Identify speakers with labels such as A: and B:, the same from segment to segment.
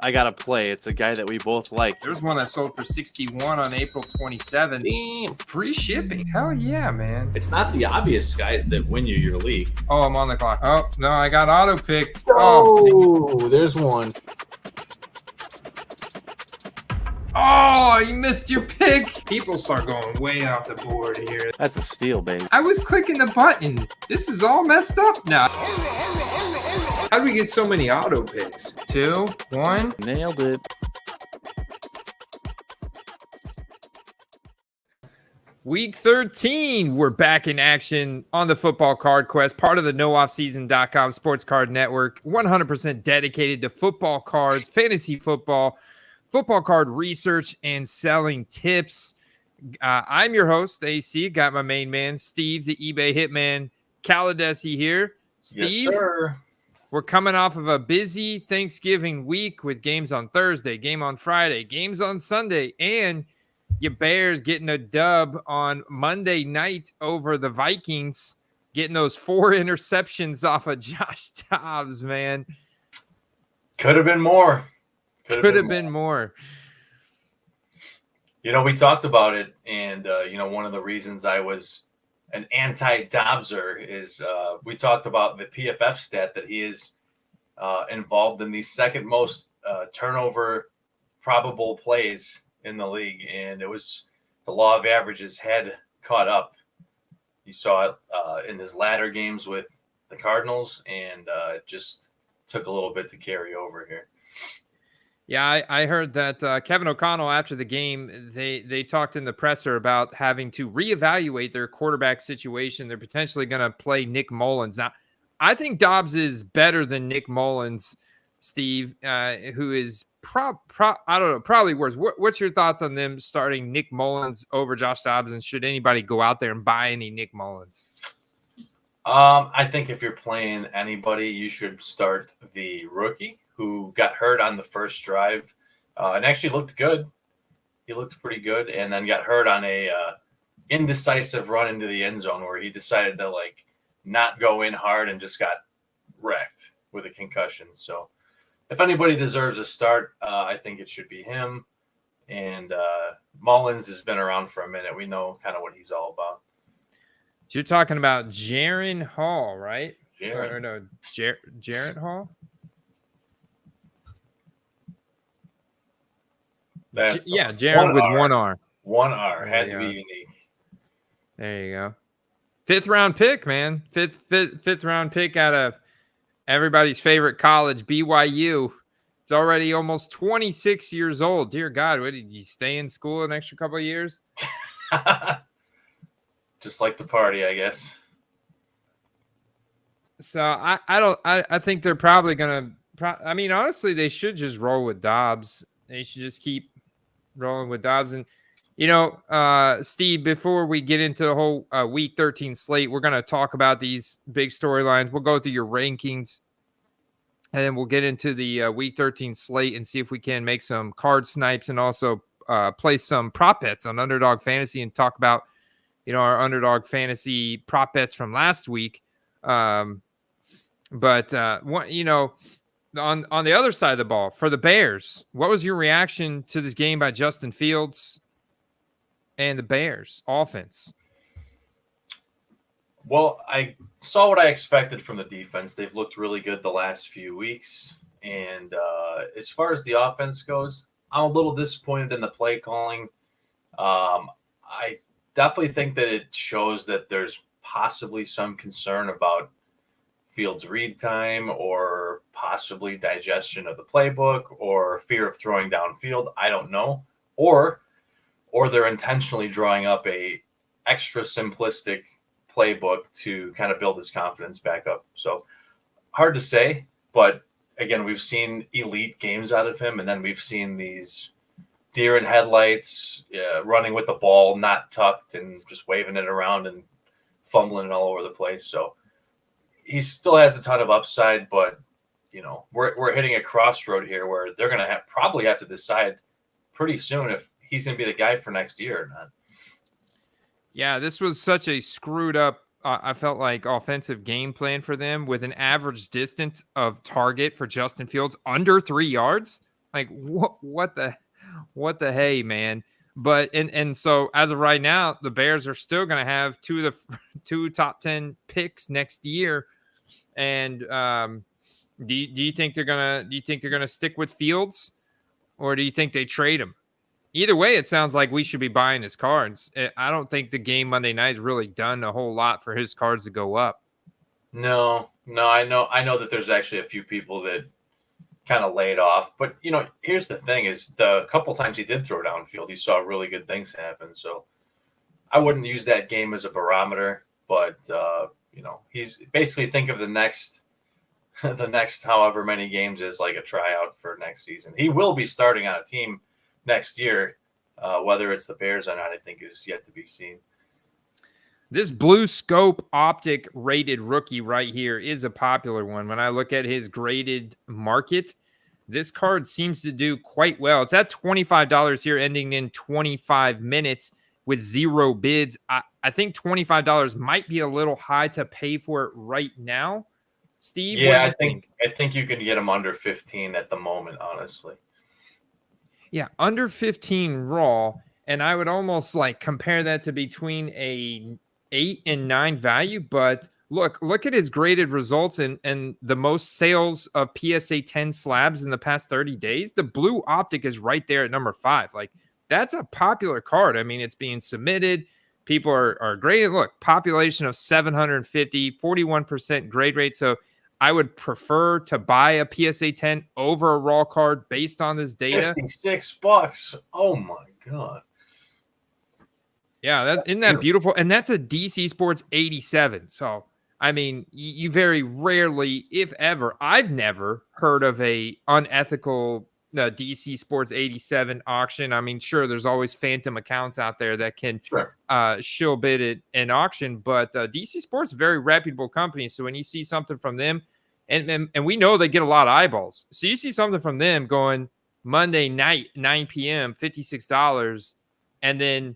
A: I got to play. It's a guy that we both like.
B: There's one that sold for 61 on April 27th. Damn. Free shipping. Hell yeah, man.
C: It's not the obvious guys that win you your league.
B: Oh, I'm on the clock. Oh, no, I got auto picked.
C: Oh, there's one.
B: Oh, you missed your pick. People start going way off the board here.
A: That's a steal, baby.
B: I was clicking the button. This is all messed up now. How do we get so many auto picks? 2, 1.
A: Nailed it.
B: Week 13, we're back in action on the Football Card Quest, part of the nooffseason.com sports card network, 100% dedicated to football cards, fantasy football, football card research, and selling tips. I'm your host, AC. Got my main man, Steve, the eBay hitman, Caladesi here. Steve,
C: yes, sir.
B: We're coming off of a busy Thanksgiving week with games on Thursday, game on Friday, games on Sunday, and your Bears getting a dub on Monday night over the Vikings, getting those 4 interceptions off of Josh Dobbs, man.
C: Could have been more.
B: Could have been more.
C: You know, we talked about it, and, one of the reasons I was an anti-Dobbser is we talked about the PFF stat that he is involved in the second most turnover probable plays in the league, and it was the law of averages had caught up. You saw it in his latter games with the Cardinals, and it just took a little bit to carry over here.
B: Yeah, I heard that Kevin O'Connell, after the game, they talked in the presser about having to reevaluate their quarterback situation. They're potentially going to play Nick Mullins. Now, I think Dobbs is better than Nick Mullins, Steve, who is I don't know, probably worse. What's your thoughts on them starting Nick Mullins over Josh Dobbs, and should anybody go out there and buy any Nick Mullins?
C: I think if you're playing anybody, you should start the rookie who got hurt on the first drive and actually looked good. He looked pretty good, and then got hurt on a indecisive run into the end zone where he decided to not go in hard and just got wrecked with a concussion. So if anybody deserves a start, I think it should be him. And Mullins has been around for a minute. We know kind of what he's all about.
B: So you're talking about Jaron Hall, right?
C: Jaron.
B: Or no, Jarrett Hall? Jaron with 1 R.
C: 1 R. Had to be unique.
B: There you go. 5th round pick, man. Fifth round pick out of everybody's favorite college, BYU. It's already almost 26 years old. Dear God, what did you stay in school an extra couple of years?
C: Just like the party, I guess.
B: So I think they're probably going to, honestly, they should just roll with Dobbs. They should just keep rolling with Dobbs. And, Steve, before we get into the whole week 13 slate, we're going to talk about these big storylines. We'll go through your rankings, and then we'll get into the week 13 slate and see if we can make some card snipes and also place some prop bets on Underdog Fantasy and talk about, our Underdog Fantasy prop bets from last week. On the other side of the ball, for the Bears, what was your reaction to this game by Justin Fields and the Bears offense?
C: Well, I saw what I expected from the defense. They've looked really good the last few weeks. And as far as the offense goes, I'm a little disappointed in the play calling. I definitely think that it shows that there's possibly some concern about Fields' read time or possibly digestion of the playbook or fear of throwing downfield. I don't know. Or they're intentionally drawing up a extra simplistic playbook to kind of build his confidence back up. So hard to say, but again, we've seen elite games out of him, and then we've seen these deer in headlights, running with the ball not tucked and just waving it around and fumbling it all over the place. So he still has a ton of upside, but we're hitting a crossroad here where they're going to probably have to decide pretty soon if he's going to be the guy for next year or not.
B: Yeah, this was such a screwed up, I felt like, offensive game plan for them with an average distance of target for Justin Fields under 3 yards. Like what the hey, man. But and so as of right now, the Bears are still going to have two top 10 picks next year. And do you think they're gonna stick with Fields, or do you think they trade him? Either way, it sounds like we should be buying his cards. I don't think the game Monday night has really done a whole lot for his cards to go up.
C: No, I know that there's actually a few people that kind of laid off. But, here's the thing is the couple times he did throw downfield, he saw really good things happen. So I wouldn't use that game as a barometer, but, he's basically think of the next however many games as like a tryout for next season. He will be starting on a team next year. Whether it's the Bears or not, I think is yet to be seen.
B: This blue scope optic rated rookie right here is a popular one. When I look at his graded market, this card seems to do quite well. It's at $25 here, ending in 25 minutes with 0 bids. I think $25 might be a little high to pay for it right now. Steve?
C: Yeah, I think you can get him under 15 at the moment, honestly.
B: Yeah, under 15 raw. And I would almost like compare that to between a 8 and 9 value, but look at his graded results and the most sales of PSA 10 slabs in the past 30 days. The blue optic is right there at number 5. Like, that's a popular card. I mean, it's being submitted. People are grading. Look, population of 750, 41% grade rate. So I would prefer to buy a PSA 10 over a raw card based on this data.
C: $56. Oh my God.
B: Yeah, isn't that beautiful? And that's a DC Sports 87. So, I mean, you very rarely, if ever, I've never heard of a unethical DC Sports 87 auction. I mean, sure, there's always phantom accounts out there that can shill bid it in auction, but DC Sports is a very reputable company. So when you see something from them, and we know they get a lot of eyeballs. So you see something from them going Monday night, 9 p.m., $56, and then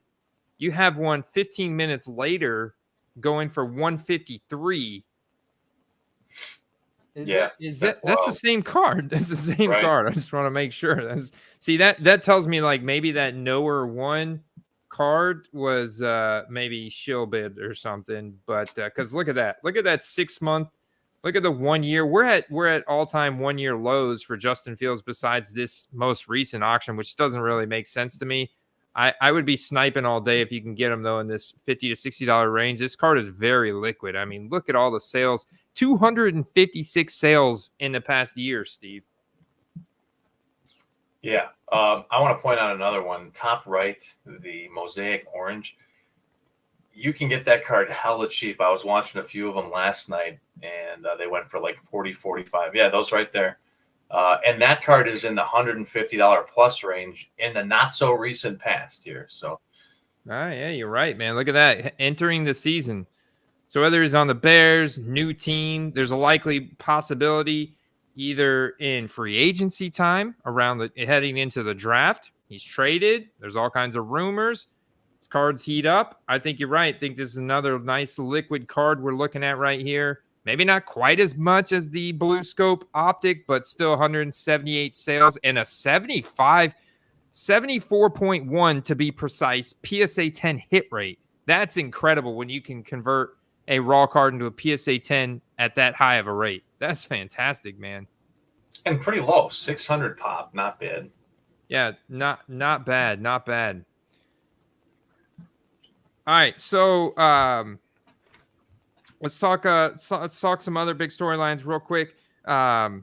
B: you have one 15 minutes later going for $153. That's the same card. That's the same card. I just want to make sure. That tells me like maybe that Knower 1 card was maybe shill bid or something. But because look at that 6 month. Look at the 1 year. We're at all-time 1 year lows for Justin Fields besides this most recent auction, which doesn't really make sense to me. I would be sniping all day if you can get him, though, in this $50 to $60 range. This card is very liquid. I mean, look at all the sales. 256 sales in the past year, Steve.
C: Yeah. I want to point out another one. Top right, the Mosaic Orange. You can get that card hella cheap. I was watching a few of them last night, and they went for like 40, 45. Yeah, those right there. And that card is in the $150 plus range in the not so recent past here. So,
B: yeah, you're right, man. Look at that entering the season. So whether he's on the Bears, new team, there's a likely possibility either in free agency time around heading into the draft. He's traded. There's all kinds of rumors. His cards heat up. I think you're right. I think this is another nice liquid card we're looking at right here. Maybe not quite as much as the Blue Scope Optic, but still 178 sales and a 74.1 to be precise, PSA 10 hit rate. That's incredible when you can convert a raw card into a PSA 10 at that high of a rate. That's fantastic, man.
C: And pretty low, 600 pop, not bad.
B: Yeah, not bad, not bad. All right, so let's talk some other big storylines real quick. The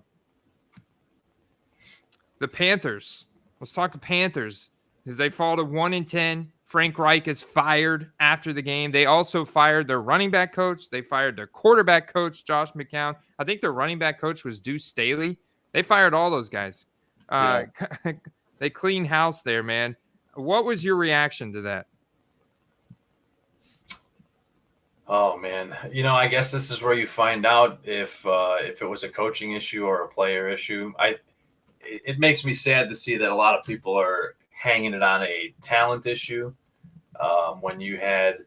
B: Panthers. Let's talk the Panthers because they fall to 1-10. Frank Reich is fired after the game. They also fired their running back coach. They fired their quarterback coach, Josh McCown. I think their running back coach was Deuce Staley. They fired all those guys. They clean house there, man. What was your reaction to that?
C: Oh man, I guess this is where you find out if it was a coaching issue or a player issue. It makes me sad to see that a lot of people are hanging it on a talent issue. When you had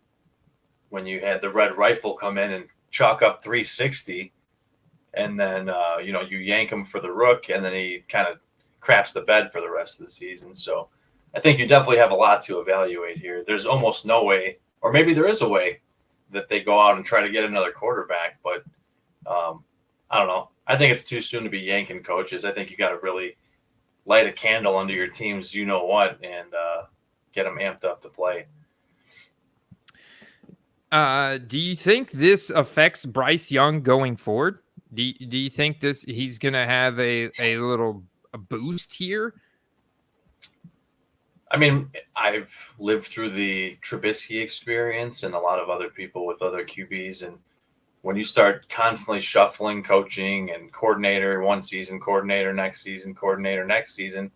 C: the Red Rifle come in and chalk up 360, and then you yank him for the rook, and then he kind of craps the bed for the rest of the season. So I think you definitely have a lot to evaluate here. There's almost no way, or maybe there is a way, that they go out and try to get another quarterback. But I don't know. I think it's too soon to be yanking coaches. I think you got to really light a candle under your team's you-know-what and get them amped up to play.
B: Do you think this affects Bryce Young going forward? Do you think he's going to have a little boost here?
C: I mean, I've lived through the Trubisky experience and a lot of other people with other QBs. And when you start constantly shuffling coaching and coordinator one season, coordinator next season, coordinator next season,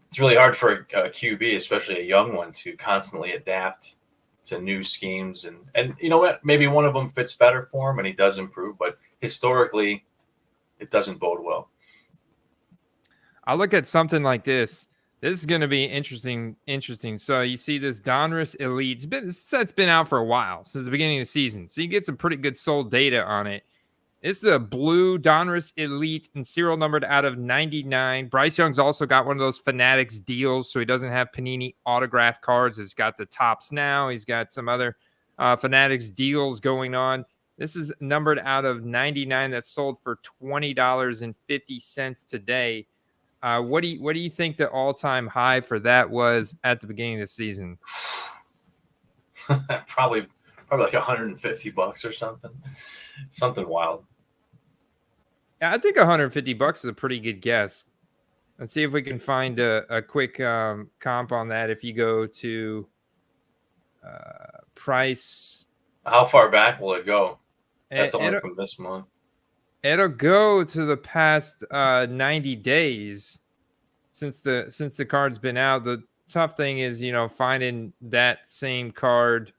C: it's really hard for a QB, especially a young one, to constantly adapt to new schemes. And you know what? Maybe one of them fits better for him and he does improve, but historically, it doesn't bode well.
B: I look at something like this. This is going to be interesting. So you see this Donruss Elite. It's been out for a while, since the beginning of the season. So you get some pretty good sold data on it. This is a blue Donruss Elite and serial numbered out of 99. Bryce Young's also got one of those Fanatics deals, so he doesn't have Panini autograph cards. He's got the tops now. He's got some other Fanatics deals going on. This is numbered out of 99. That's sold for $20.50 today. What do you think the all-time high for that was at the beginning of the season?
C: Probably like $150 or something wild.
B: Yeah, I think $150 is a pretty good guess. Let's see if we can find a quick comp on that. If you go to price,
C: how far back will it go? That's only from this month.
B: It'll go to the past 90 days since the card's been out. The tough thing is, finding that same card.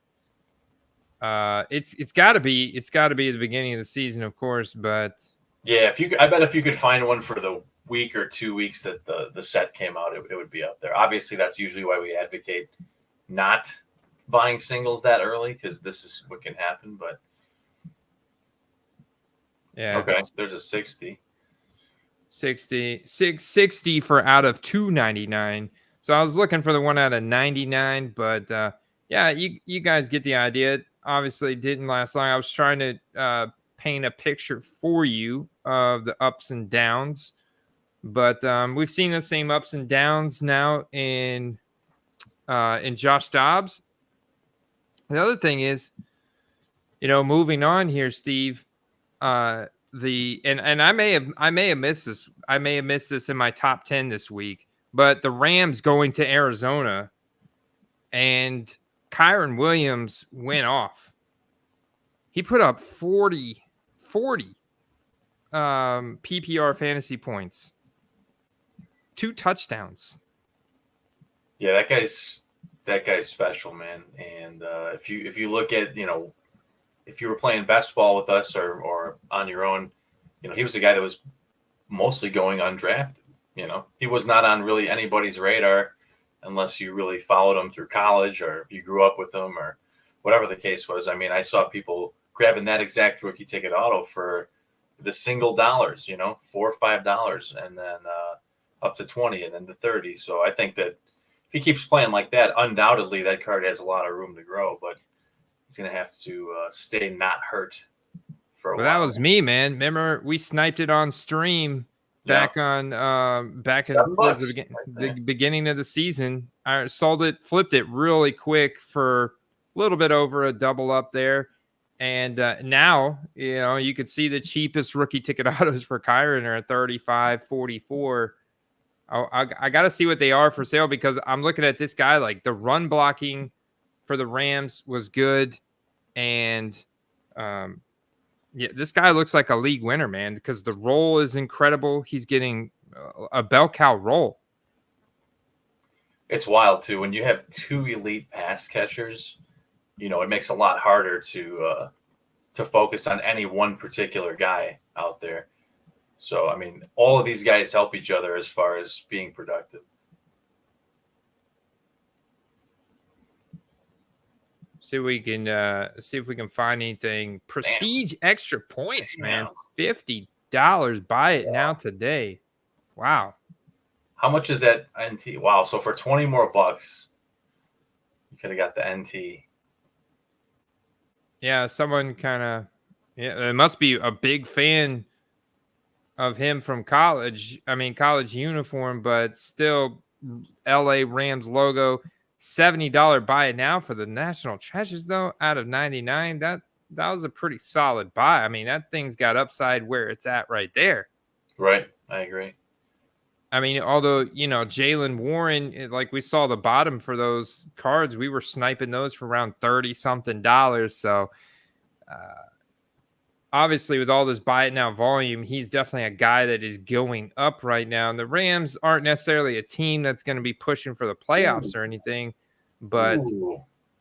B: It's got to be at the beginning of the season, of course. But
C: yeah, I bet if you could find one for the week or 2 weeks that the set came out, it would be up there. Obviously, that's usually why we advocate not buying singles that early, because this is what can happen. But
B: yeah,
C: okay, there's a 60
B: for out of 299. So I was looking for the one out of 99, but yeah, you guys get the idea. Obviously, it didn't last long. I was trying to paint a picture for you of the ups and downs, but we've seen the same ups and downs now in Josh Dobbs. The other thing is, moving on here, Steve. And I may have missed this. I may have missed this in my top 10 this week. But the Rams going to Arizona, and Kyron Williams went off. He put up 40 PPR fantasy points, 2 touchdowns.
C: Yeah, that guy's special, man. And if you look at, if you were playing best ball with us or on your own, he was a guy that was mostly going undrafted. He was not on really anybody's radar unless you really followed him through college or you grew up with him or whatever the case was. I mean, I saw people grabbing that exact rookie ticket auto for the single dollars, $4 or $5, and then up to 20 and then to 30. So I think that if he keeps playing like that, undoubtedly that card has a lot of room to grow, but he's going to have to stay not hurt for a while.
B: That was me, man. Remember, we sniped it on stream back in the beginning of the season. I sold it, flipped it really quick for a little bit over a double up there. And now, you could see the cheapest rookie ticket autos for Kyron are at 35, 44. I got to see what they are for sale, because I'm looking at this guy, like the run blocking for the Rams was good. And this guy looks like a league winner, man, because the roll is incredible. He's getting a bell cow roll.
C: It's wild, too. When you have 2 elite pass catchers, it makes it a lot harder to focus on any one particular guy out there. So, I mean, all of these guys help each other as far as being productive.
B: See if we can find anything. Prestige extra points, man. $50. Buy it now today. Wow.
C: How much is that NT? Wow. So for 20 more bucks, you could have got the NT.
B: Yeah, someone kind of, it must be a big fan of him from college. I mean, college uniform, but still LA Rams logo. $70 buy it now for the National Treasures, though, out of 99. That was a pretty solid buy. I mean, that thing's got upside where it's at right there.
C: Right. I agree.
B: I mean, although, Jalen Warren, like we saw the bottom for those cards, we were sniping those for around $30-something. So, obviously, with all this buy it now volume, he's definitely a guy that is going up right now. And the Rams aren't necessarily a team that's going to be pushing for the playoffs or anything. But,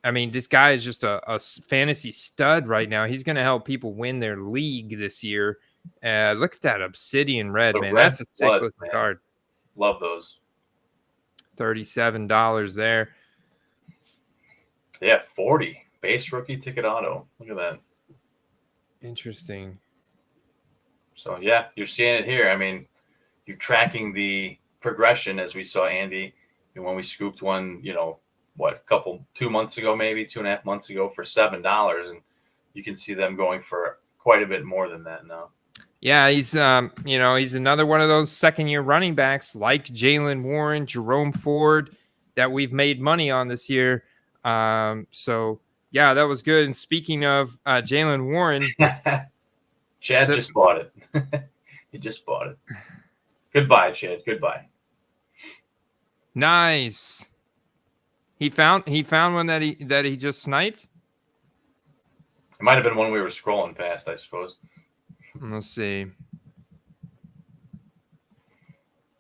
B: I mean, this guy is just a fantasy stud right now. He's going to help people win their league this year. Look at that obsidian red, man. That's a sick looking card.
C: Love those.
B: $37 there.
C: Yeah, 40 base rookie ticket auto. Look at that.
B: Interesting.
C: So yeah, you're seeing it here. I mean, you're tracking the progression as we saw Andy when we scooped one. 2 months ago, maybe 2.5 months ago for $7, and you can see them going for quite a bit more than that now.
B: Yeah, he's he's another one of those second-year running backs like Jalen Warren, Jerome Ford that we've made money on this year. So yeah, that was good. And speaking of Jalen Warren,
C: Chad just bought it. He just bought it. Goodbye, Chad. Goodbye.
B: Nice. He found one that he just sniped.
C: It might have been one we were scrolling past, I suppose.
B: Let's see.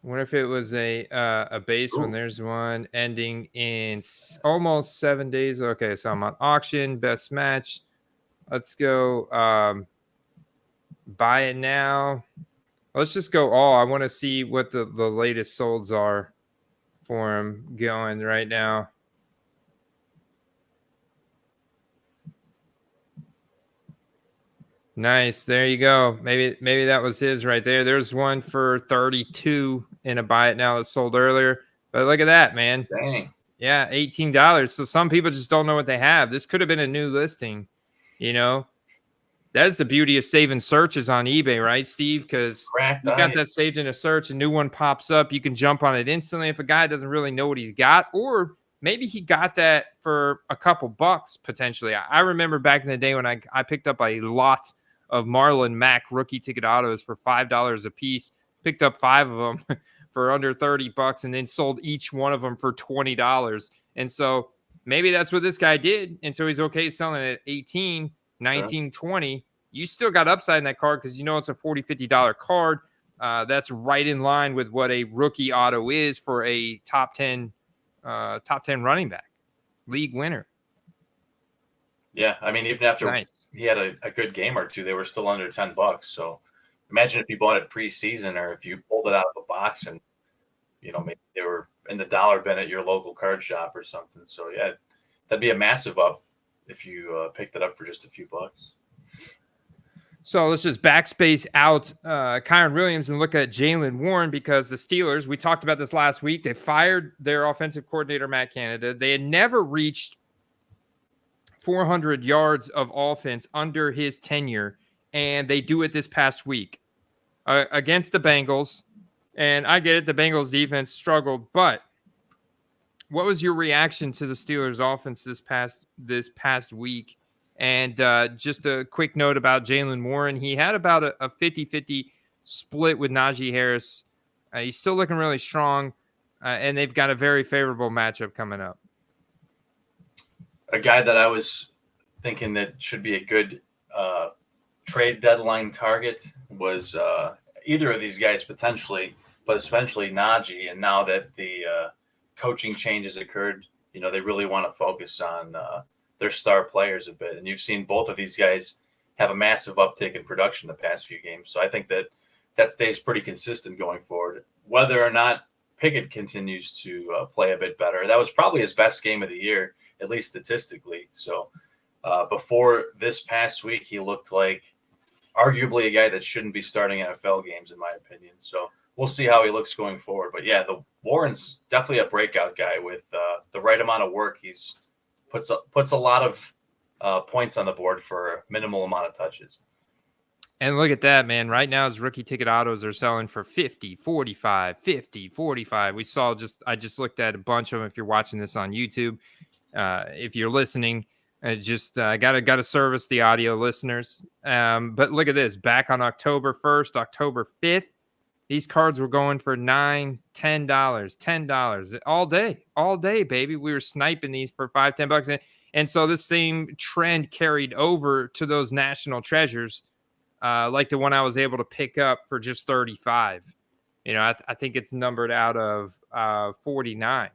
B: What if it was a base one? There's one ending in almost 7 days. Okay, so I'm on auction, best match. Let's go buy it now. Let's just go all. I want to see what the latest solds are for him going right now. Nice. There you go. Maybe that was his right there. There's one for 32 in a buy it now that sold earlier. But look at that, man.
C: Dang.
B: Yeah, $18. So some people just don't know what they have. This could have been a new listing, That's the beauty of saving searches on eBay, right, Steve? Because you got that saved in a search, a new one pops up. You can jump on it instantly if a guy doesn't really know what he's got, or maybe he got that for a couple bucks potentially. I remember back in the day when I picked up a lot of Marlon Mack rookie ticket autos for $5 a piece, picked up 5 of them for under $30 and then sold each one of them for $20. And so maybe that's what this guy did. And so he's okay selling it at 18, 19, sure. 20. You still got upside in that card because it's a $40, $50 card. That's right in line with what a rookie auto is for a top 10 running back, league winner.
C: Yeah, I mean, even after he had a good game or two, they were still under $10. So imagine if you bought it preseason or if you pulled it out of a box and, maybe they were in the dollar bin at your local card shop or something. So, yeah, that'd be a massive up if you picked it up for just a few bucks.
B: So let's just backspace out Kyron Williams and look at Jalen Warren because the Steelers, we talked about this last week, they fired their offensive coordinator, Matt Canada. They had never reached 400 yards of offense under his tenure, and they do it this past week against the Bengals. And I get it, the Bengals defense struggled, but what was your reaction to the Steelers offense this past week? And just a quick note about Jalen Warren. He had about a 50-50 split with Najee Harris. He's still looking really strong, and they've got a very favorable matchup coming up.
C: A guy that I was thinking that should be a good trade deadline target was either of these guys potentially, but especially Najee. And now that the coaching changes occurred, they really want to focus on their star players a bit. And you've seen both of these guys have a massive uptick in production the past few games. So I think that stays pretty consistent going forward. Whether or not Pickett continues to play a bit better, that was probably his best game of the year, at least statistically. So before this past week, he looked like arguably a guy that shouldn't be starting NFL games, in my opinion. So we'll see how he looks going forward. But yeah, the Warren's definitely a breakout guy with the right amount of work. He's puts a lot of points on the board for a minimal amount of touches.
B: And look at that, man. Right now, his rookie ticket autos are selling for 50, 45, 50, 45. I just looked at a bunch of them if you're watching this on YouTube. If you're listening, gotta service the audio listeners. But look at this. Back on October 1st, October 5th, these cards were going for $9, $10, $10 all day, baby. We were sniping these for $5, $10. And so this same trend carried over to those national treasures. Like the one I was able to pick up for just 35. I think it's numbered out of 49.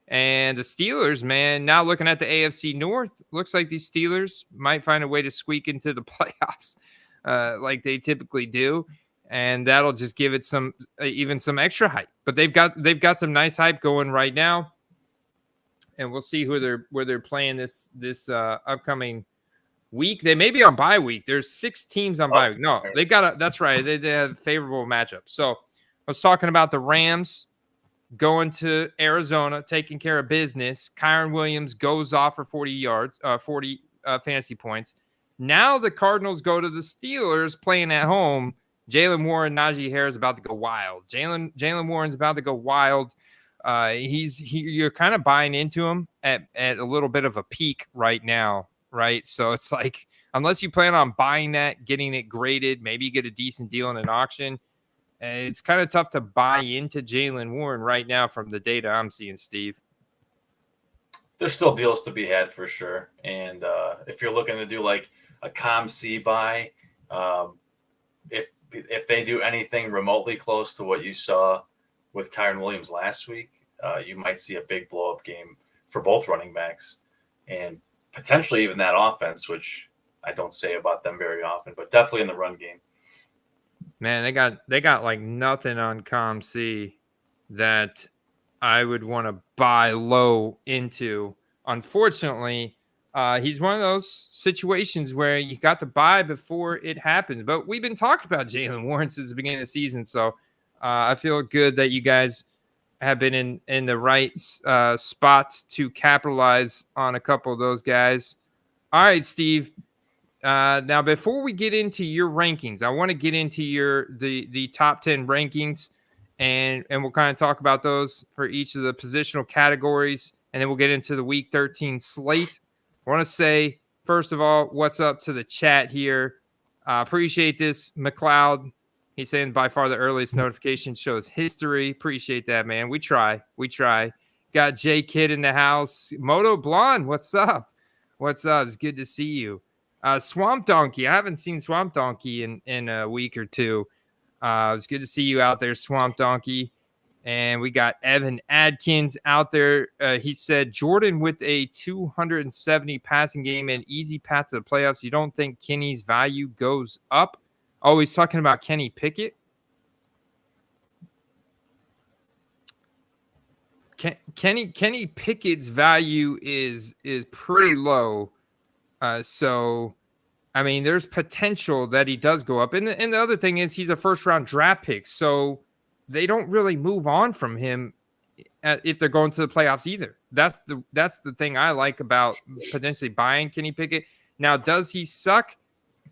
B: And the Steelers, man, now looking at the AFC North, looks like these Steelers might find a way to squeak into the playoffs like they typically do. And that'll just give it some extra hype. But they've got some nice hype going right now. And we'll see where they're playing this upcoming week. They may be on bye week. There's 6 teams on bye week. No, that's right. They have favorable matchups. So I was talking about the Rams going to Arizona, taking care of business. Kyron Williams goes off for 40 fantasy points. Now the Cardinals go to the Steelers playing at home. Jalen Warren, Najee Harris about to go wild. Jalen Warren's about to go wild. You're kind of buying into him at a little bit of a peak right now. Right. So it's like, unless you plan on buying that, getting it graded, maybe you get a decent deal in an auction. It's kind of tough to buy into Jalen Warren right now from the data I'm seeing, Steve.
C: There's still deals to be had for sure. And if you're looking to do like a ComC buy, if they do anything remotely close to what you saw with Kyron Williams last week, you might see a big blow up game for both running backs. And potentially even that offense, which I don't say about them very often, but definitely in the run game.
B: Man, they got like nothing on ComC that I would want to buy low into. Unfortunately, he's one of those situations where you got to buy before it happens. But we've been talking about Jalen Warren since the beginning of the season, so I feel good that you guys have been in the right spots to capitalize on a couple of those guys. All right, Steve. Now, before we get into your rankings, I want to get into the top 10 rankings, and we'll kind of talk about those for each of the positional categories, and then we'll get into the Week 13 slate. I want to say, first of all, what's up to the chat here. Appreciate this, McLeod. He's saying by far the earliest notification shows history. Appreciate that, man. We try. Got J Kidd in the house. Moto Blonde, what's up? It's good to see you. Swamp Donkey. I haven't seen Swamp Donkey in a week or two. It's good to see you out there, Swamp Donkey. And we got Evan Adkins out there. He said, Jordan with a 270 passing game and easy path to the playoffs. You don't think Kenny's value goes up? Oh, he's talking about Kenny Pickett. Kenny Pickett's value is pretty low. So, I mean, there's potential that he does go up. And the other thing is he's a first-round draft pick. So they don't really move on from him if they're going to the playoffs either. That's the thing I like about potentially buying Kenny Pickett. Now, does he suck?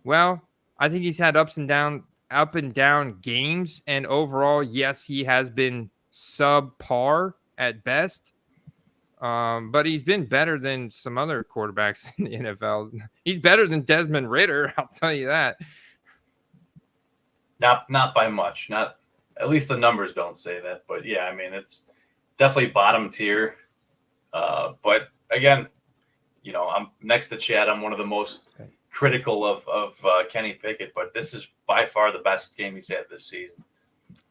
B: Well, I think he's had up and down games, and overall, yes, he has been subpar at best. But he's been better than some other quarterbacks in the NFL. He's better than Desmond Ridder, I'll tell you that.
C: Not by much. Not at least the numbers don't say that. But yeah, I mean it's definitely bottom tier. But again, I'm next to Chad. I'm one of the most critical of Kenny Pickett, but this is by far the best game he's had this season.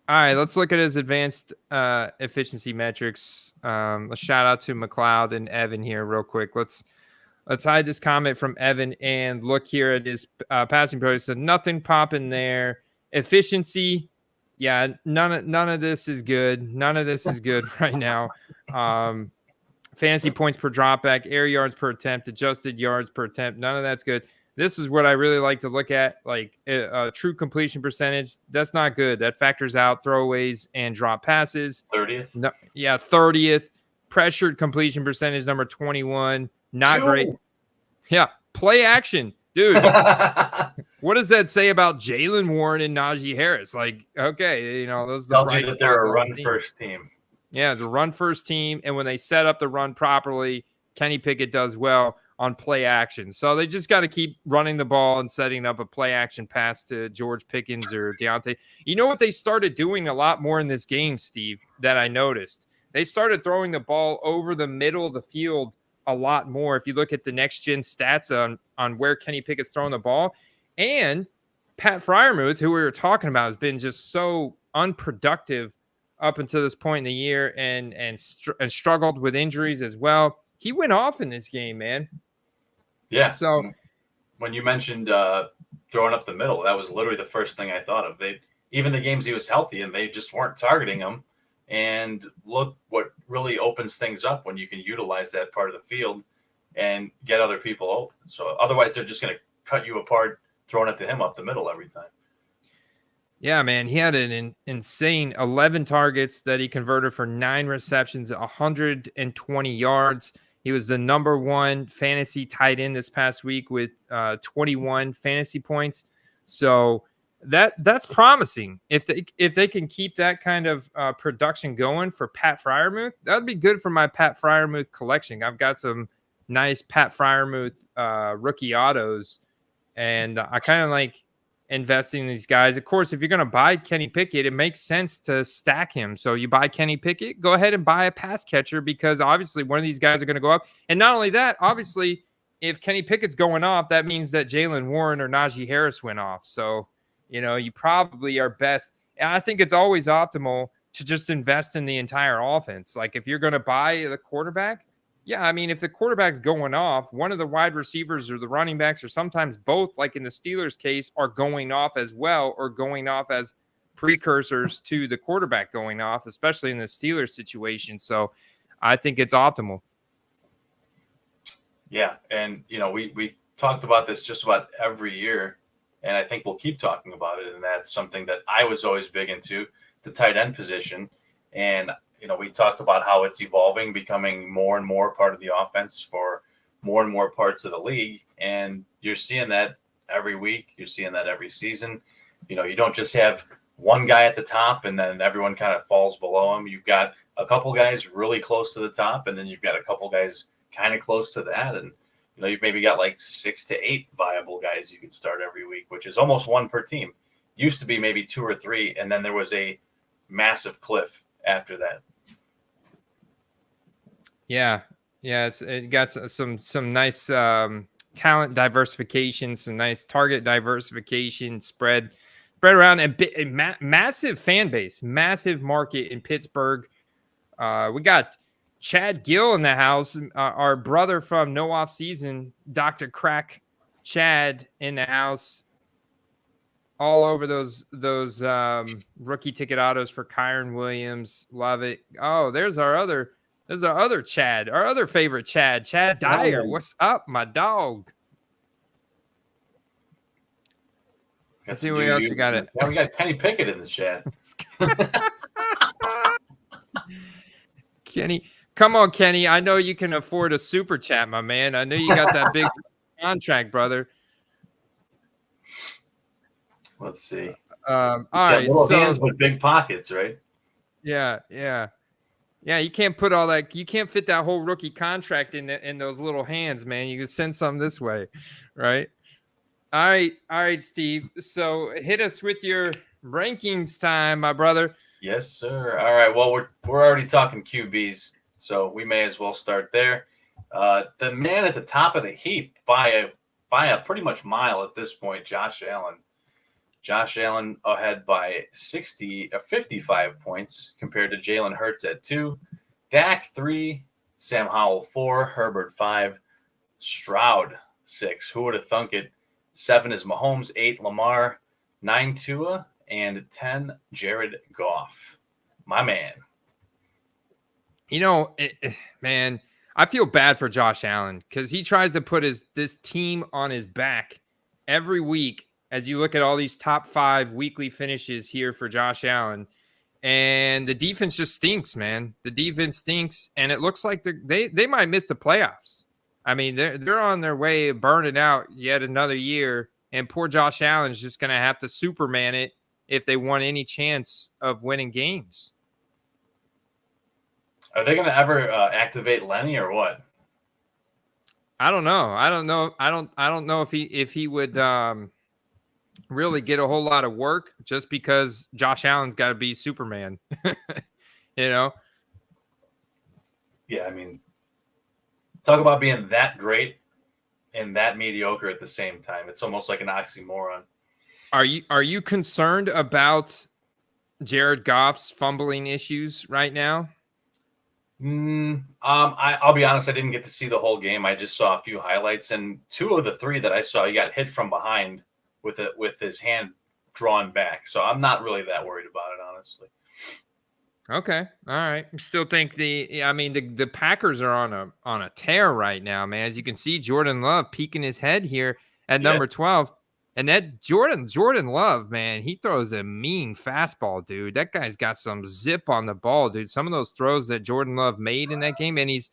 B: All right, let's look at his advanced efficiency metrics. Let's shout out to McLeod and Evan here real quick. Let's hide this comment from Evan and look here at his passing pro. So nothing popping there. Efficiency, yeah, none of this is good. None of this is good right now. Fantasy points per dropback, air yards per attempt, adjusted yards per attempt. None of that's good. This is what I really like to look at, like a true completion percentage. That's not good. That factors out throwaways and drop passes.
C: 30th?
B: No, yeah, 30th. Pressured completion percentage, number 21. Not great. Yeah, play action. Dude, what does that say about Jalen Warren and Najee Harris? Like, okay, those are the
C: tells you that they're a run-first team.
B: Yeah, it's a run-first team, and when they set up the run properly, Kenny Pickett does well on play action. So they just got to keep running the ball and setting up a play action pass to George Pickens or Deontay. You know what they started doing a lot more in this game, Steve, that I noticed? They started throwing the ball over the middle of the field a lot more. If you look at the next gen stats on where Kenny Pickett's throwing the ball, and Pat Freiermuth, who we were talking about, has been just so unproductive up until this point in the year and struggled with injuries as well. He went off in this game, man.
C: Yeah.
B: So
C: when you mentioned throwing up the middle, that was literally the first thing I thought of. Even the games he was healthy and they just weren't targeting him. And look what really opens things up when you can utilize that part of the field and get other people open. So otherwise they're just going to cut you apart, throwing it to him up the middle every time.
B: Yeah, man, he had an insane 11 targets that he converted for 9 receptions, 120 yards. He was the number 1 fantasy tight end this past week with 21 fantasy points. So that's promising. If they can keep that kind of production going for Pat Freiermuth, that'd be good for my Pat Freiermuth collection. I've got some nice Pat Freiermuth rookie autos, and I kind of like investing in these guys. Of course, if you're going to buy Kenny Pickett, it makes sense to stack him. So you buy Kenny Pickett, go ahead and buy a pass catcher, because obviously one of these guys are going to go up. And not only that, obviously, if Kenny Pickett's going off, that means that Jalen Warren or Najee Harris went off. So, you probably are best. And I think it's always optimal to just invest in the entire offense. Like if you're going to buy the quarterback, yeah, I mean, if the quarterback's going off, one of the wide receivers or the running backs, or sometimes both, like in the Steelers case, are going off as well, or going off as precursors to the quarterback going off, especially in the Steelers situation. So I think it's optimal.
C: Yeah. And, we talked about this just about every year, and I think we'll keep talking about it. And that's something that I was always big into, the tight end position. And we talked about how it's evolving, becoming more and more part of the offense for more and more parts of the league. And you're seeing that every week. You're seeing that every season. You don't just have one guy at the top and then everyone kind of falls below him. You've got a couple guys really close to the top, and then you've got a couple guys kind of close to that. And, you've maybe got like 6 to 8 viable guys you can start every week, which is almost 1 per team. Used to be maybe 2 or 3, and then there was a massive cliff after that.
B: Yeah. It got some nice talent diversification, some nice target diversification, spread around, and massive fan base, massive market in Pittsburgh. We got Chad Gill in the house, our brother from No Off Season, Dr. Crack Chad in the house. All over those rookie ticket autos for Kyron Williams. Love it. Oh, there's our other Chad, our other favorite Chad Dyer. What's up, my dog? Let's see what else we got.
C: Yeah, we got Kenny Pickett in the chat.
B: Kenny, come on, Kenny. I know you can afford a super chat, my man. I know you got that big contract, brother.
C: Let's see.
B: All right.
C: Little hands with big pockets, right?
B: Yeah. You can't put all that. You can't fit that whole rookie contract in those little hands, man. You can send some this way, right? All right, Steve. So hit us with your rankings time, my brother.
C: Yes, sir. All right. Well, we're already talking QBs, so we may as well start there. The man at the top of the heap by a pretty much mile at this point, Josh Allen. Josh Allen ahead by 55 points compared to Jalen Hurts at 2. Dak 3, Sam Howell 4, Herbert 5, Stroud 6. Who would have thunk it? 7 is Mahomes, 8 Lamar, 9 Tua, and 10 Jared Goff. My man.
B: Man, I feel bad for Josh Allen because he tries to put this team on his back every week as you look at all these top 5 weekly finishes here for Josh Allen. And the defense just stinks, man. The defense stinks, and it looks like they might miss the playoffs. I mean, they're on their way of burning out yet another year, and poor Josh Allen is just going to have to Superman it if they want any chance of winning games.
C: Are they going to ever activate Lenny or what?
B: I don't know. I don't know if he would really get a whole lot of work just because Josh Allen's got to be Superman. You know?
C: Yeah, I mean, talk about being that great and that mediocre at the same time. It's almost like an oxymoron.
B: Are you concerned about Jared Goff's fumbling issues right now?
C: I'll be honest, I didn't get to see the whole game. I just saw a few highlights, and 2 of the 3 that I saw, he got hit from behind with his hand drawn back. So I'm not really that worried about it, honestly.
B: Okay. All right. I still think the Packers are on a tear right now, man. As you can see, Jordan Love peeking his head here at number 12. And that Jordan Love, man, he throws a mean fastball, dude. That guy's got some zip on the ball, dude. Some of those throws that Jordan Love made in that game, and he's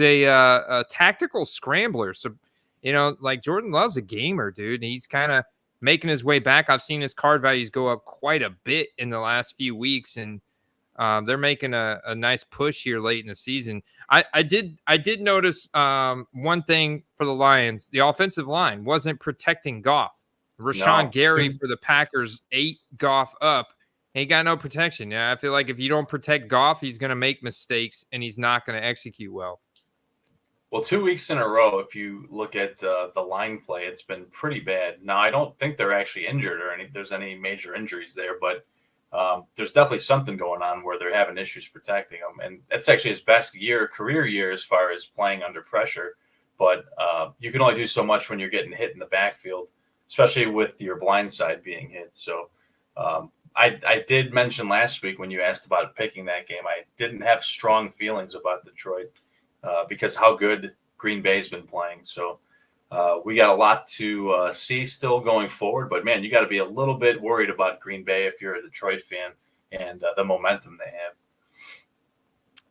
B: a tactical scrambler. So, like Jordan Love's a gamer, dude. He's kind of making his way back. I've seen his card values go up quite a bit in the last few weeks, and they're making a nice push here late in the season. I did notice one thing for the Lions. The offensive line wasn't protecting Goff. Rashawn Gary for the Packers ate Goff up. He got no protection. Yeah, I feel like if you don't protect Goff, he's going to make mistakes and he's not going to execute well.
C: Well, 2 weeks in a row, if you look at the line play, it's been pretty bad. Now, I don't think they're actually injured or there's any major injuries there, but there's definitely something going on where they're having issues protecting him. And that's actually his best career year as far as playing under pressure. But you can only do so much when you're getting hit in the backfield, especially with your blind side being hit. So I did mention last week when you asked about picking that game, I didn't have strong feelings about Detroit because how good Green Bay's been playing. So we got a lot to see still going forward. But, man, you got to be a little bit worried about Green Bay if you're a Detroit fan and the momentum they have.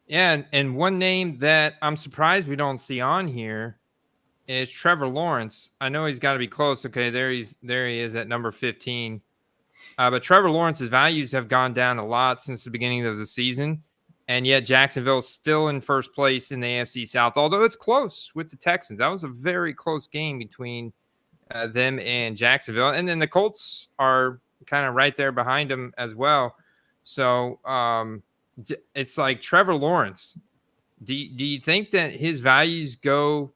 B: Yeah, and one name that I'm surprised we don't see on here is Trevor Lawrence. I know he's got to be close. Okay, there he is at number 15. But Trevor Lawrence's values have gone down a lot since the beginning of the season, and yet Jacksonville is still in first place in the AFC South, although it's close with the Texans. That was a very close game between them and Jacksonville, and then the Colts are kind of right there behind them as well. So it's like Trevor Lawrence. Do you think that his values go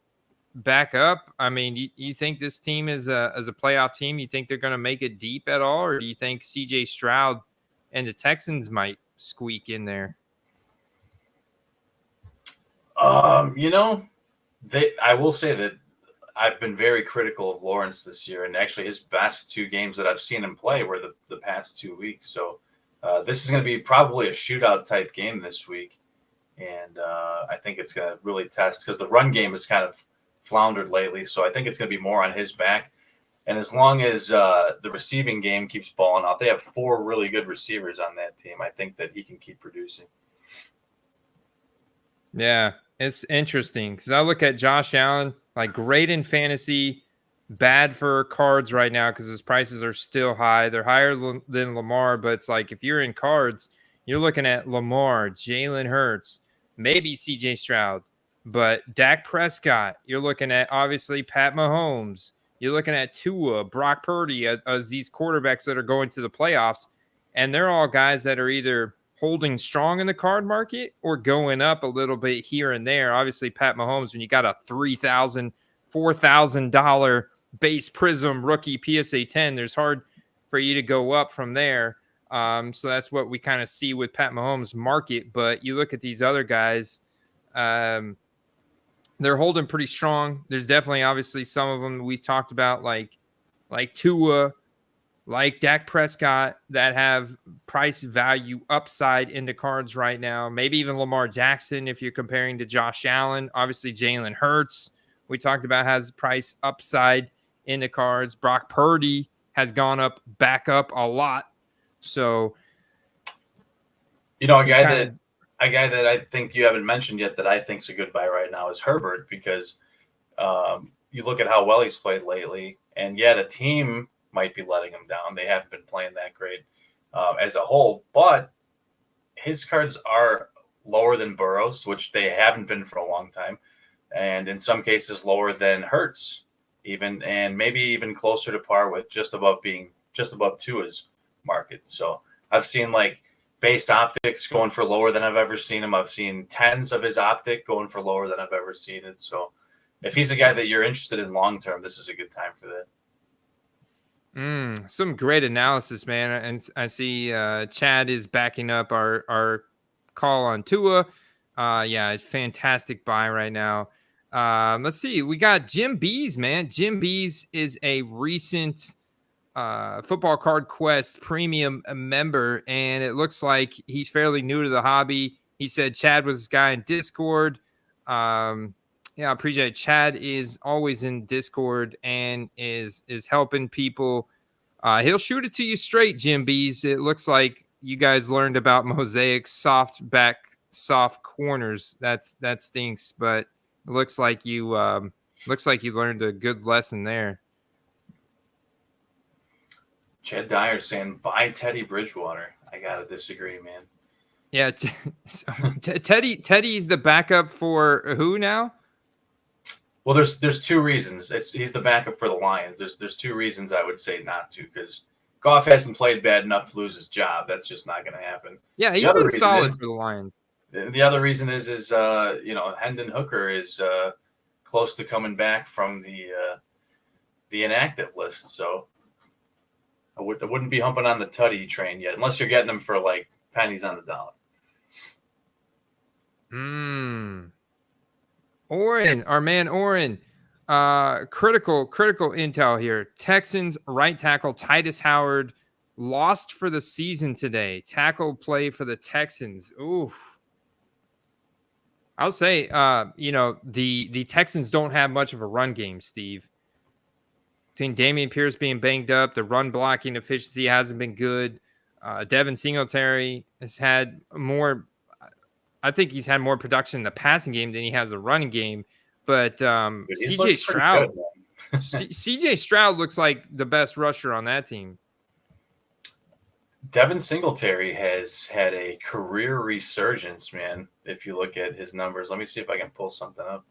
B: back up? I mean, you think this team is as a playoff team, you think they're going to make it deep at all? Or do you think CJ Stroud and the Texans might squeak in there?
C: I will say that I've been very critical of Lawrence this year, and actually his best 2 games that I've seen him play were the past 2 weeks. So this is going to be probably a shootout type game this week. And I think it's going to really test because the run game is kind of floundered lately, so I think it's going to be more on his back. And as long as the receiving game keeps balling out, they have 4 really good receivers on that team. I think that he can keep producing.
B: Yeah, it's interesting because I look at Josh Allen, like great in fantasy, bad for cards right now because his prices are still high. They're higher than Lamar, but it's like if you're in cards, you're looking at Lamar, Jalen Hurts, maybe CJ Stroud. But Dak Prescott, you're looking at obviously Pat Mahomes. You're looking at Tua, Brock Purdy as these quarterbacks that are going to the playoffs. And they're all guys that are either holding strong in the card market or going up a little bit here and there. Obviously, Pat Mahomes, when you got a $3,000, $4,000 base Prism rookie PSA 10, there's hard for you to go up from there. So that's what we kind of see with Pat Mahomes' market. But you look at these other guys, they're holding pretty strong. There's definitely, obviously, some of them we've talked about, like Tua, like Dak Prescott, that have price value upside into cards right now. Maybe even Lamar Jackson if you're comparing to Josh Allen. Obviously, Jalen Hurts, we talked about, has price upside in the cards. Brock Purdy has gone back up a lot. So,
C: a guy that I think you haven't mentioned yet that I think's a good buy right now is Herbert, because you look at how well he's played lately, and the team might be letting him down. They haven't been playing that great as a whole, but his cards are lower than Burrow's, which they haven't been for a long time, and in some cases lower than Hurts, even, and maybe even closer to par with just above Tua's market. So I've seen like based optics going for lower than I've ever seen him. I've seen tens of his optic going for lower than I've ever seen it. So if he's a guy that you're interested in long term, this is a good time for that.
B: Some great analysis, man. And I see Chad is backing up our call on Tua. It's fantastic buy right now. Let's see. We got Jim Bees, man. Jim Bees is a recent Football Card Quest premium member, and it looks like he's fairly new to the hobby. He said Chad was this guy in Discord. I appreciate it. Chad is always in Discord and is helping people. He'll shoot it to you straight, Jim Bees. It looks like you guys learned about Mosaics, soft corners. That stinks, but it looks like you learned a good lesson there.
C: Chad Dyer saying buy Teddy Bridgewater. I gotta disagree, man.
B: Yeah, Teddy's the backup for who now?
C: Well, there's two reasons. He's the backup for the Lions. There's two reasons I would say not to, because Goff hasn't played bad enough to lose his job. That's just not going to happen.
B: Yeah, he's been solid for the Lions.
C: The other reason is Hendon Hooker is close to coming back from the inactive list. So I wouldn't be humping on the Tutty train yet, unless you're getting them for like pennies on the dollar.
B: Our man Oren, critical intel here. Texans right tackle Titus Howard lost for the season today. Tackle play for the Texans. Oof. I'll say, the Texans don't have much of a run game, Steve. Between Dameon Pierce being banged up, the run blocking efficiency hasn't been good. Devin Singletary has had more. I think he's had more production in the passing game than he has a running game. But CJ Stroud, CJ Stroud looks like the best rusher on that team.
C: Devin Singletary has had a career resurgence, man. If you look at his numbers, let me see if I can pull something up.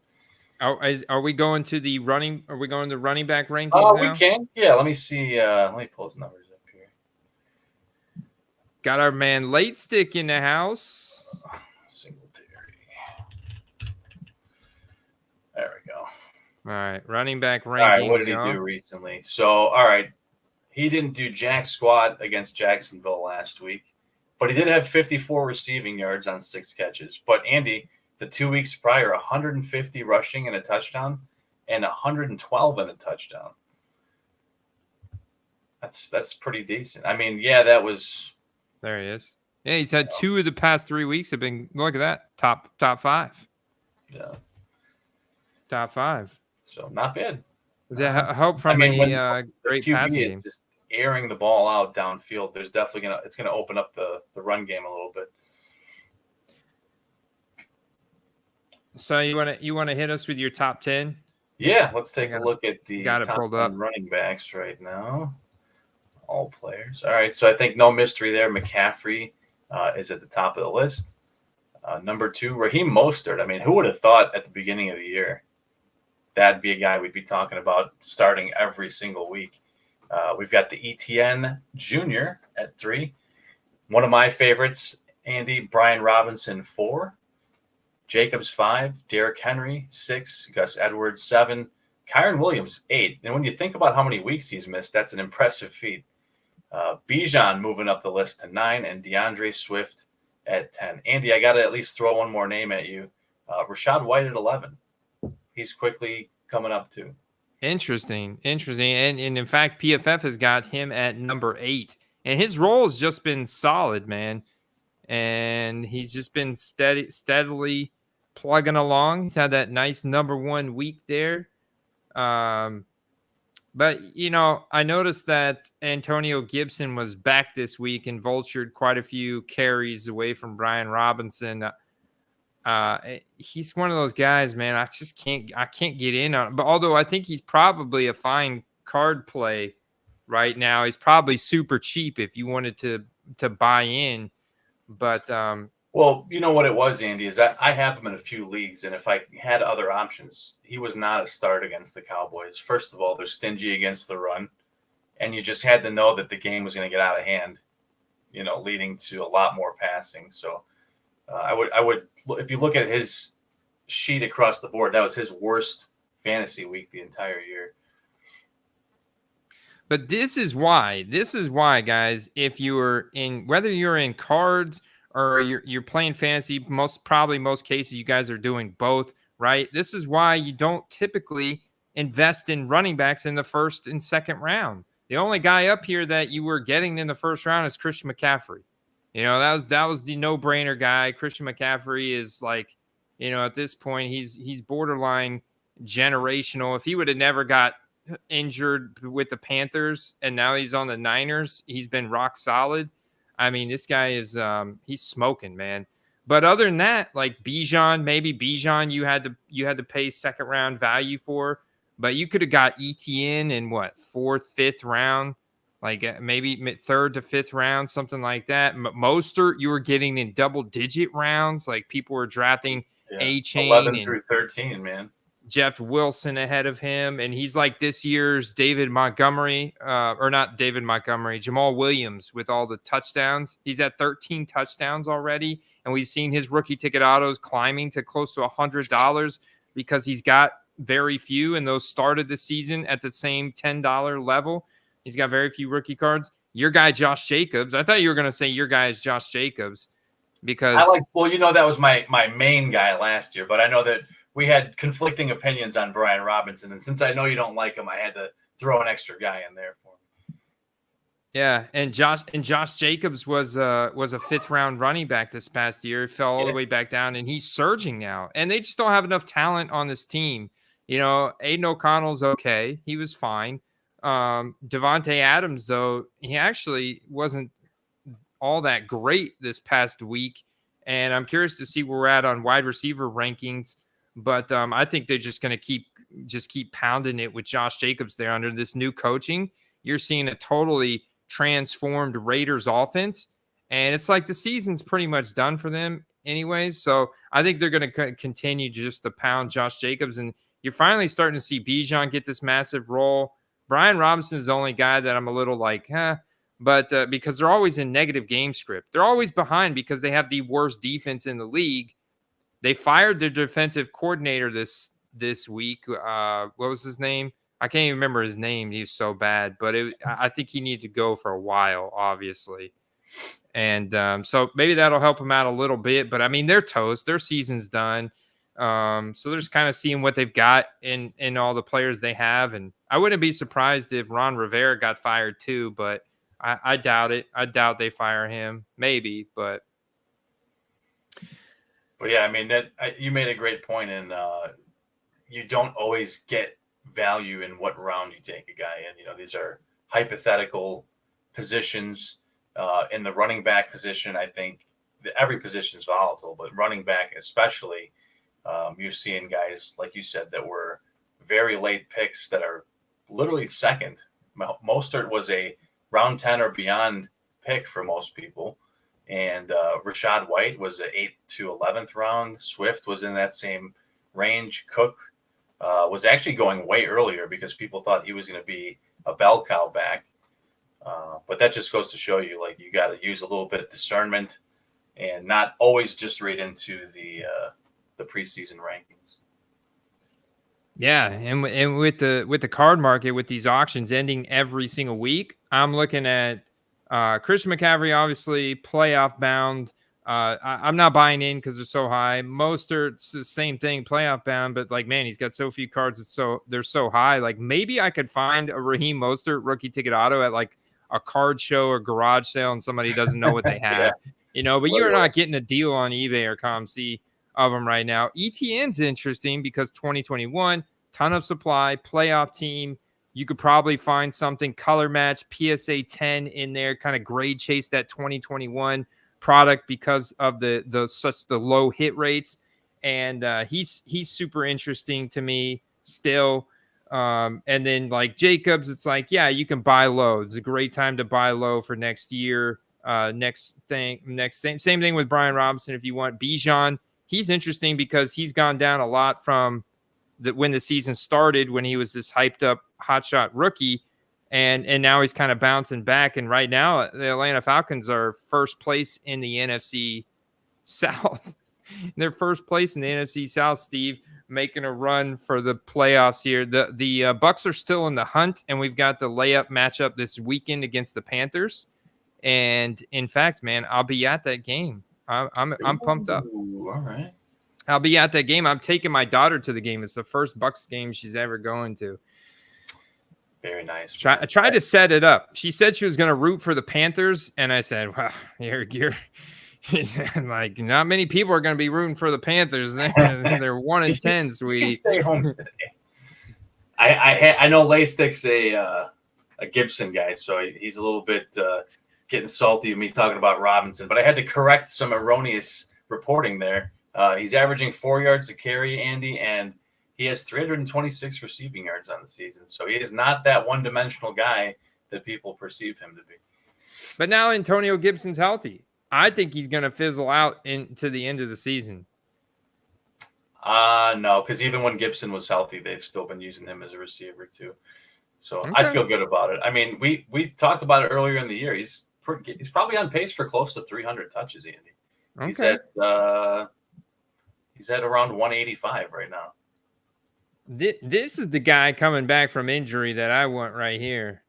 B: Are we going to the running? Are we going to running back rankings?
C: Oh,
B: now?
C: We can. Yeah, let me see. Let me pull his numbers up here.
B: Got our man Late Stick in the house.
C: Singletary. There we go.
B: All right, running back rankings.
C: All right, what did he do recently? So, all right, he didn't do jack squat against Jacksonville last week, but he did have 54 receiving yards on 6 catches. But Andy, the 2 weeks prior, 150 rushing and a touchdown, and 112 and a touchdown. That's pretty decent. I mean, that was.
B: There he is. Yeah, he's had 2 of the past 3 weeks have been. Look at that, top 5.
C: Yeah,
B: top 5.
C: So not bad.
B: Is that hope from a great passing game?
C: Just airing the ball out downfield. There's definitely it's gonna open up the run game a little bit.
B: So you want to hit us with your top 10?
C: Yeah, let's take a look at the top
B: pulled up.
C: running backs right now. All players. All right, so I think no mystery there. McCaffrey is at the top of the list. Number 2, Raheem Mostert. I mean, who would have thought at the beginning of the year that'd be a guy we'd be talking about starting every single week? We've got the ETN Jr. at 3. One of my favorites, Andy, Brian Robinson, 4. Jacobs, 5. Derrick Henry, 6. Gus Edwards, 7. Kyron Williams, 8. And when you think about how many weeks he's missed, that's an impressive feat. Bijan moving up the list to 9, and DeAndre Swift at 10. Andy, I got to at least throw one more name at you. Rachaad White at 11. He's quickly coming up too. Interesting.
B: And in fact, PFF has got him at number 8. And his role has just been solid, man. And he's just been steadily plugging along. He's had that nice number 1 week there. But, I noticed that Antonio Gibson was back this week and vultured quite a few carries away from Brian Robinson. He's one of those guys, man. I can't get in on it. But although I think he's probably a fine card play right now, he's probably super cheap if you wanted to buy in. But
C: well, you know what it was, Andy, is I have him in a few leagues, and if I had other options, he was not a start against the Cowboys. First of all, they're stingy against the run, and you just had to know that the game was going to get out of hand, leading to a lot more passing. So I would, if you look at his sheet across the board, that was his worst fantasy week the entire year.
B: But this is why, guys, if whether you're in cards or you're playing fantasy, most cases you guys are doing both, right? This is why you don't typically invest in running backs in the first and second round. The only guy up here that you were getting in the first round is Christian McCaffrey. That was the no-brainer guy. Christian McCaffrey is like, at this point he's borderline generational. If he would have never got injured with the Panthers and now he's on the Niners, he's been rock solid. I mean, this guy is he's smoking, man. But other than that, like Bijan, you had to pay second round value for, but you could have got ETN in fourth, fifth round, like maybe third to fifth round, something like that. Mostert, you were getting in double digit rounds, like people were drafting A-Chain
C: 11 through 13, man.
B: Jeff Wilson ahead of him, and he's like this year's David Montgomery, or not David Montgomery, Jamal Williams with all the touchdowns. He's at 13 touchdowns already, and we've seen his rookie ticket autos climbing to close to $100 because he's got very few, and those started the season at the same $10 level. He's got very few rookie cards. Your guy, Josh Jacobs. I thought you were going to say your guy is Josh Jacobs because
C: that was my main guy last year, but I know that we had conflicting opinions on Brian Robinson, and since I know you don't like him, I had to throw an extra guy in there for him.
B: Yeah, and Josh Jacobs was a fifth round running back this past year. Fell all the way back down, and he's surging now. And they just don't have enough talent on this team. Aiden O'Connell's okay; he was fine. Devontae Adams, though, he actually wasn't all that great this past week, and I'm curious to see where we're at on wide receiver rankings. But I think they're just going to keep pounding it with Josh Jacobs there under this new coaching. You're seeing a totally transformed Raiders offense, and it's like the season's pretty much done for them anyways. So I think they're going to continue just to pound Josh Jacobs, and you're finally starting to see Bijan get this massive role. Brian Robinson is the only guy that I'm a little like, but because they're always in negative game script. They're always behind because they have the worst defense in the league. They fired their defensive coordinator this week. What was his name? I can't even remember his name. He was so bad, but I think he needed to go for a while, obviously. And so maybe that'll help him out a little bit. But I mean, they're toast. Their season's done. So they're just kind of seeing what they've got in all the players they have. And I wouldn't be surprised if Ron Rivera got fired too, but I doubt it. I doubt they fire him. Maybe, but.
C: But yeah, I mean, you made a great point, and you don't always get value in what round you take a guy in. These are hypothetical positions. In the running back position, I think every position is volatile, but running back especially, you're seeing guys, like you said, that were very late picks that are literally second. Mostert was a round 10 or beyond pick for most people. And Rashad White was an 8th to 11th round. Swift was in that same range. Cook was actually going way earlier because people thought he was going to be a bell cow back. But that just goes to show you, like, you got to use a little bit of discernment and not always just read into the preseason rankings.
B: Yeah, and with the card market, with these auctions ending every single week, I'm looking at Christian McCaffrey, obviously playoff bound. I'm not buying in because they're so high. Mostert's the same thing, playoff bound, but like, man, he's got so few cards. They're so high. Like, maybe I could find a Raheem Mostert rookie ticket auto at like a card show or garage sale, and somebody doesn't know what they have, But you're not getting a deal on eBay or ComC of them right now. ETN's interesting because 2021, ton of supply, playoff team. You could probably find something color match PSA 10 in there, kind of grade chase that 2021 product because of the low hit rates. And he's super interesting to me still. And then like Jacobs, it's like, yeah, you can buy low. It's a great time to buy low for next year. Same thing with Brian Robinson. If you want Bijan, he's interesting because he's gone down a lot from when the season started, when he was this hyped up hotshot rookie, and now he's kind of bouncing back. And right now, the Atlanta Falcons are first place in the NFC South. They're first place in the NFC South, Steve, making a run for the playoffs here. The Bucks are still in the hunt, and we've got the layup matchup this weekend against the Panthers. And in fact, man, I'll be at that game. I'm pumped up.
C: Ooh, all right.
B: I'll be at that game. I'm taking my daughter to the game. It's the first Bucks game she's ever going to.
C: Very nice.
B: I tried to set it up. She said she was going to root for the Panthers, and I said, "Wow, you're like, not many people are going to be rooting for the Panthers. They're 1-10, sweetie."
C: Stay home today. I know Laystick's a Gibson guy, so he's a little bit getting salty with me talking about Robinson, but I had to correct some erroneous reporting there. He's averaging 4 yards a carry, Andy, and he has 326 receiving yards on the season. So he is not that one-dimensional guy that people perceive him to be.
B: But now Antonio Gibson's healthy. I think he's going to fizzle out into the end of the season.
C: No, because even when Gibson was healthy, they've still been using him as a receiver too. So okay. I feel good about it. I mean, we talked about it earlier in the year. He's probably on pace for close to 300 touches, Andy. Okay. He's at around 185 right now.
B: This is the guy coming back from injury that I want right here.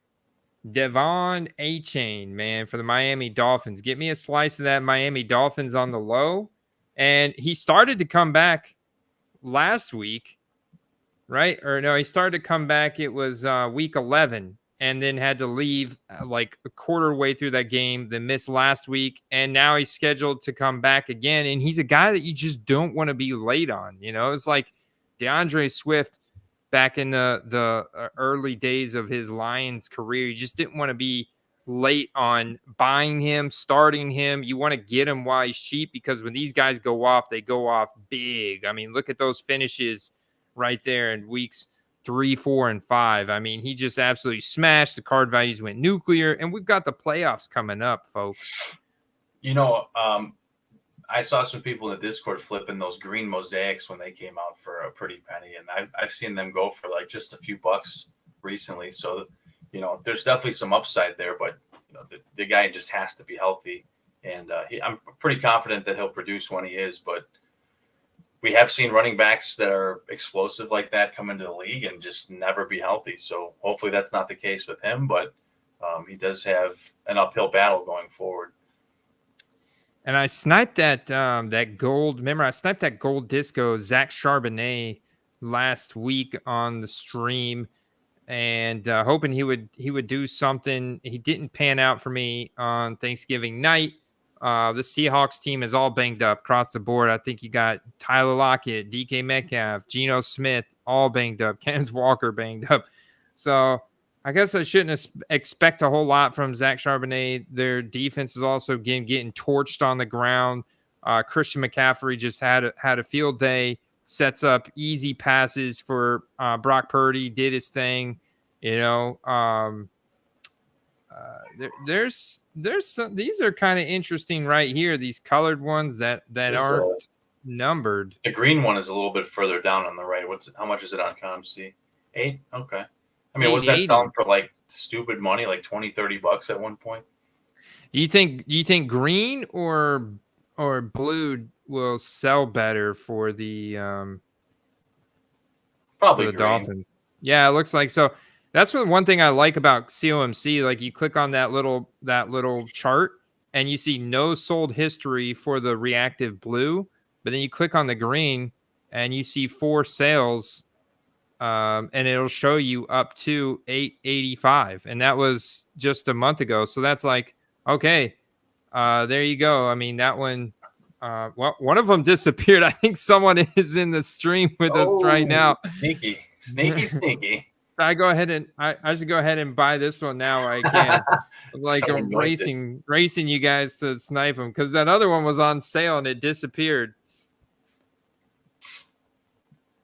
B: Devon A-Chain, man, for the Miami Dolphins. Get me a slice of that Miami Dolphins on the low. And he started to come back last week, right? Or no, he started to come back. It was week 11 and then had to leave like a quarter way through that game, then missed last week. And now he's scheduled to come back again. And he's a guy that you just don't want to be late on. You know, it's like DeAndre Swift back in the early days of his Lions career. You just didn't want to be late on buying him, starting him. You want to get him while he's cheap, because when these guys go off, they go off big. I mean, look at those finishes right there in weeks 3, 4, and 5. I mean, he just absolutely smashed. The card values went nuclear, and we've got the playoffs coming up, folks.
C: You know, I saw some people in the Discord flipping those green mosaics when they came out for a pretty penny, and I've seen them go for like just a few bucks recently. So, you know, there's definitely some upside there, but you know, the guy just has to be healthy, and I'm pretty confident that he'll produce when he is. But we have seen running backs that are explosive like that come into the league and just never be healthy. So hopefully that's not the case with him, but he does have an uphill battle going forward.
B: And I sniped that gold. Remember, I sniped that gold disco Zach Charbonnet last week on the stream, and hoping he would do something. He didn't pan out for me on Thanksgiving night. The Seahawks team is all banged up across the board. I think you got Tyler Lockett, DK Metcalf, Geno Smith, all banged up. Kenneth Walker banged up. So I guess I shouldn't expect a whole lot from Zach Charbonnet. Their defense is also getting torched on the ground. Christian McCaffrey just had a field day. Sets up easy passes for Brock Purdy. Did his thing. You know, there's some. These are kind of interesting right here. These colored ones that aren't numbered.
C: The green one is a little bit further down on the right. How much is it on ComC? 8. Okay. I mean, was that selling for like stupid money, like $20-$30 at one point?
B: Do you think green or blue will sell better for the
C: probably
B: for the
C: green.
B: Dolphins? Yeah, it looks like so. That's one thing I like about COMC. Like, you click on that little chart and you see no sold history for the reactive blue, but then you click on the green and you see 4 sales. And it'll show you up to 885, and that was just a month ago. So that's like, okay, there you go. I mean, that one, well, one of them disappeared. I think someone is in the stream with us right now.
C: Sneaky.
B: I go ahead and I should go ahead and buy this one now where I can. Like
C: So
B: I'm
C: anointed.
B: racing you guys to snipe them because that other one was on sale and it disappeared.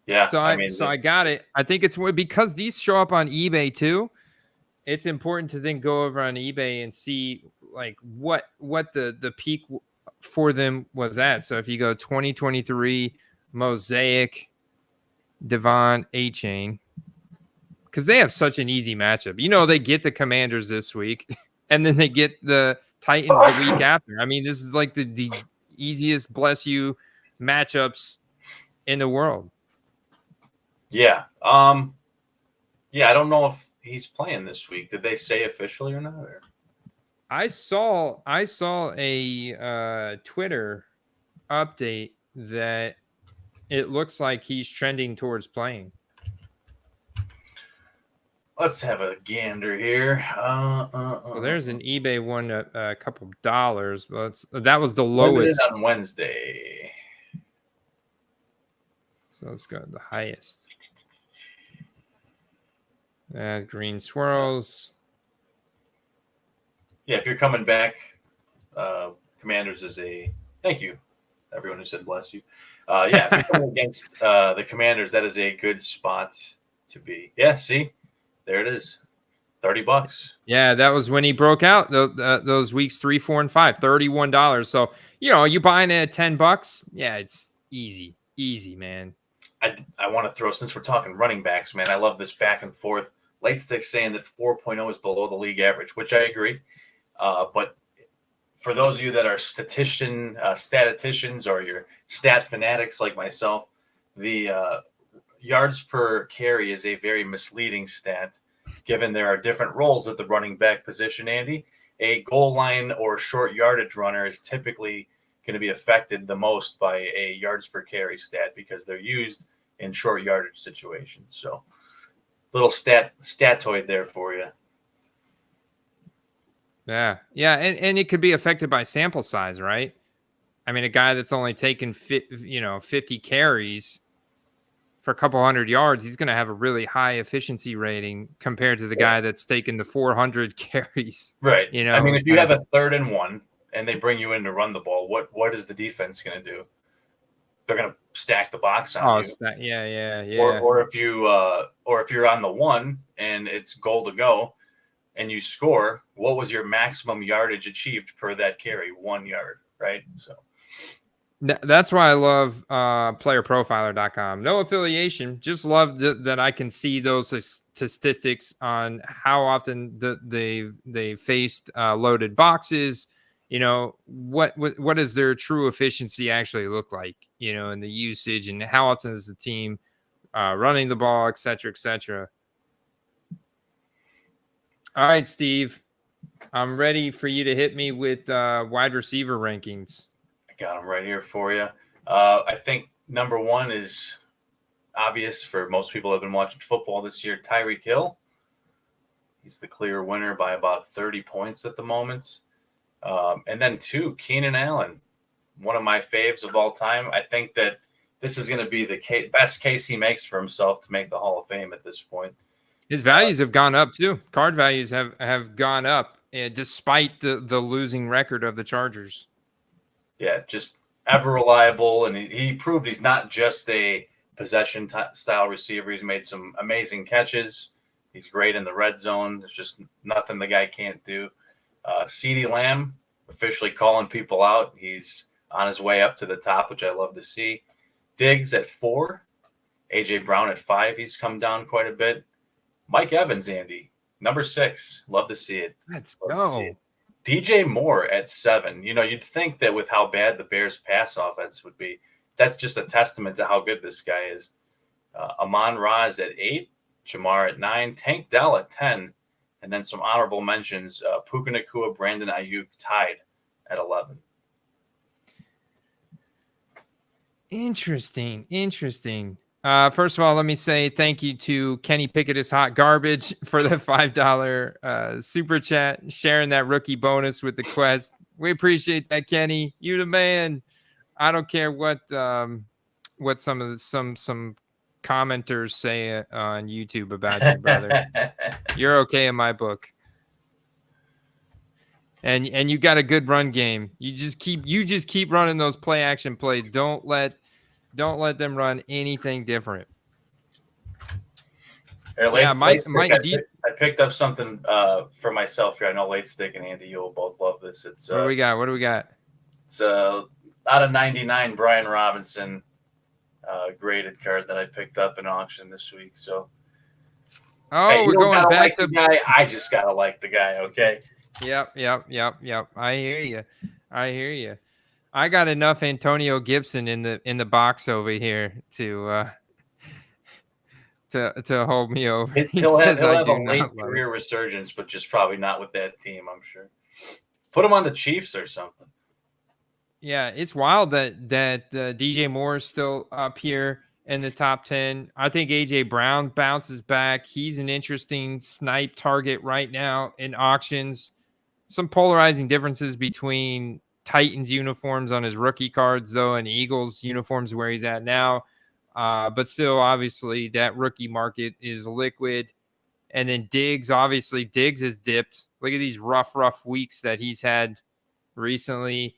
C: Yeah,
B: So I got it. I think it's because these show up on eBay too. It's important to then go over on eBay and see like what the peak for them was at. So if you go 2023 Mosaic Devon A-Chain, because they have such an easy matchup. You know, they get the Commanders this week, and then they get the Titans the week after. I mean, this is like the easiest bless you matchups in the world.
C: Yeah. Yeah, I don't know if he's playing this week. Did they say officially or not? Or?
B: I saw a Twitter update that it looks like he's trending towards playing.
C: Let's have a gander here.
B: So there's an eBay one at a couple dollars, but that was the
C: Limited
B: lowest
C: on Wednesday.
B: So let's go to the highest. Green swirls.
C: Yeah, if you're coming back, Commanders is a thank you, everyone who said bless you. Yeah, if you're coming against the Commanders, that is a good spot to be. Yeah, see, there it is, $30.
B: Yeah, that was when he broke out those weeks 3, 4, and 5, $31. So you buying it at $10. Yeah, it's easy, man.
C: I want to throw, since we're talking running backs, man, I love this back and forth. Late Stick saying that 4.0 is below the league average, which I agree. But for those of you that are statisticians or your stat fanatics like myself, the yards per carry is a very misleading stat, given there are different roles at the running back position, Andy. A goal line or short yardage runner is typically going to be affected the most by a yards per carry stat because they're used in short yardage situations. So little statoid there for you.
B: Yeah. And it could be affected by sample size, right? I mean, a guy that's only taken 50 carries for a couple hundred yards, he's going to have a really high efficiency rating compared to the guy that's taken the 400 carries.
C: Right. I mean, if you have a 3rd and 1 and they bring you in to run the ball, what is the defense going to do? They're going to stack the box on you.
B: Yeah.
C: Or if you're on the 1 and it's goal to go and you score, what was your maximum yardage achieved per that carry? 1 yard, right? So
B: that's why I love playerprofiler.com. No affiliation, just love that I can see those statistics on how often they faced loaded boxes. What does their true efficiency actually look like, and the usage, and how often is the team running the ball, et cetera. All right, Steve, I'm ready for you to hit me with wide receiver rankings.
C: I got them right here for you. I think number 1 is obvious for most people who have been watching football this year, Tyreek Hill. He's the clear winner by about 30 points at the moment. And then 2, Keenan Allen, one of my faves of all time. I think that this is going to be the best case he makes for himself to make the Hall of Fame at this point.
B: His values have gone up too. Card values have gone up despite the losing record of the Chargers.
C: Yeah, just ever reliable. And he proved he's not just a possession style receiver. He's made some amazing catches. He's great in the red zone. There's just nothing the guy can't do. CeeDee Lamb officially calling people out. He's on his way up to the top, which I love to see. Diggs at 4. A.J. Brown at 5. He's come down quite a bit. Mike Evans, Andy, number 6. Love to see it.
B: Let's go.
C: DJ Moore at 7. You'd think that with how bad the Bears' pass offense would be, that's just a testament to how good this guy is. Amon-Ra at 8. Jamar at 9. Tank Dell at 10. And then some honorable mentions, Puka Nacua, Brandon Ayuk tied at 11.
B: Interesting. First of all, let me say thank you to Kenny Pickett is hot garbage for the $5 super chat, sharing that rookie bonus with the Quest. We appreciate that, Kenny. You the man. I don't care what some commenters say on YouTube about you, brother. You're okay in my book. And you got a good run game. You just keep running those play action plays. Don't let them run anything different.
C: Yeah,
B: Mike,
C: I picked up something for myself here. I know Late Stick and Andy, you'll both love this. It's
B: what do we got?
C: It's out of 99 Brian Robinson graded card that I picked up in auction this week. So,
B: hey, we're going back
C: like
B: to
C: the guy. I just gotta like the guy. Okay.
B: Yep. I hear you. I got enough Antonio Gibson in the box over here to hold me over.
C: He'll have a late career resurgence, but just probably not with that team, I'm sure. Put him on the Chiefs or something.
B: Yeah, it's wild that DJ Moore is still up here in the top 10. I think AJ Brown bounces back. He's an interesting snipe target right now in auctions. Some polarizing differences between Titans uniforms on his rookie cards, though, and Eagles uniforms where he's at now. But still, obviously, that rookie market is liquid. And then Diggs has dipped. Look at these rough weeks that he's had recently.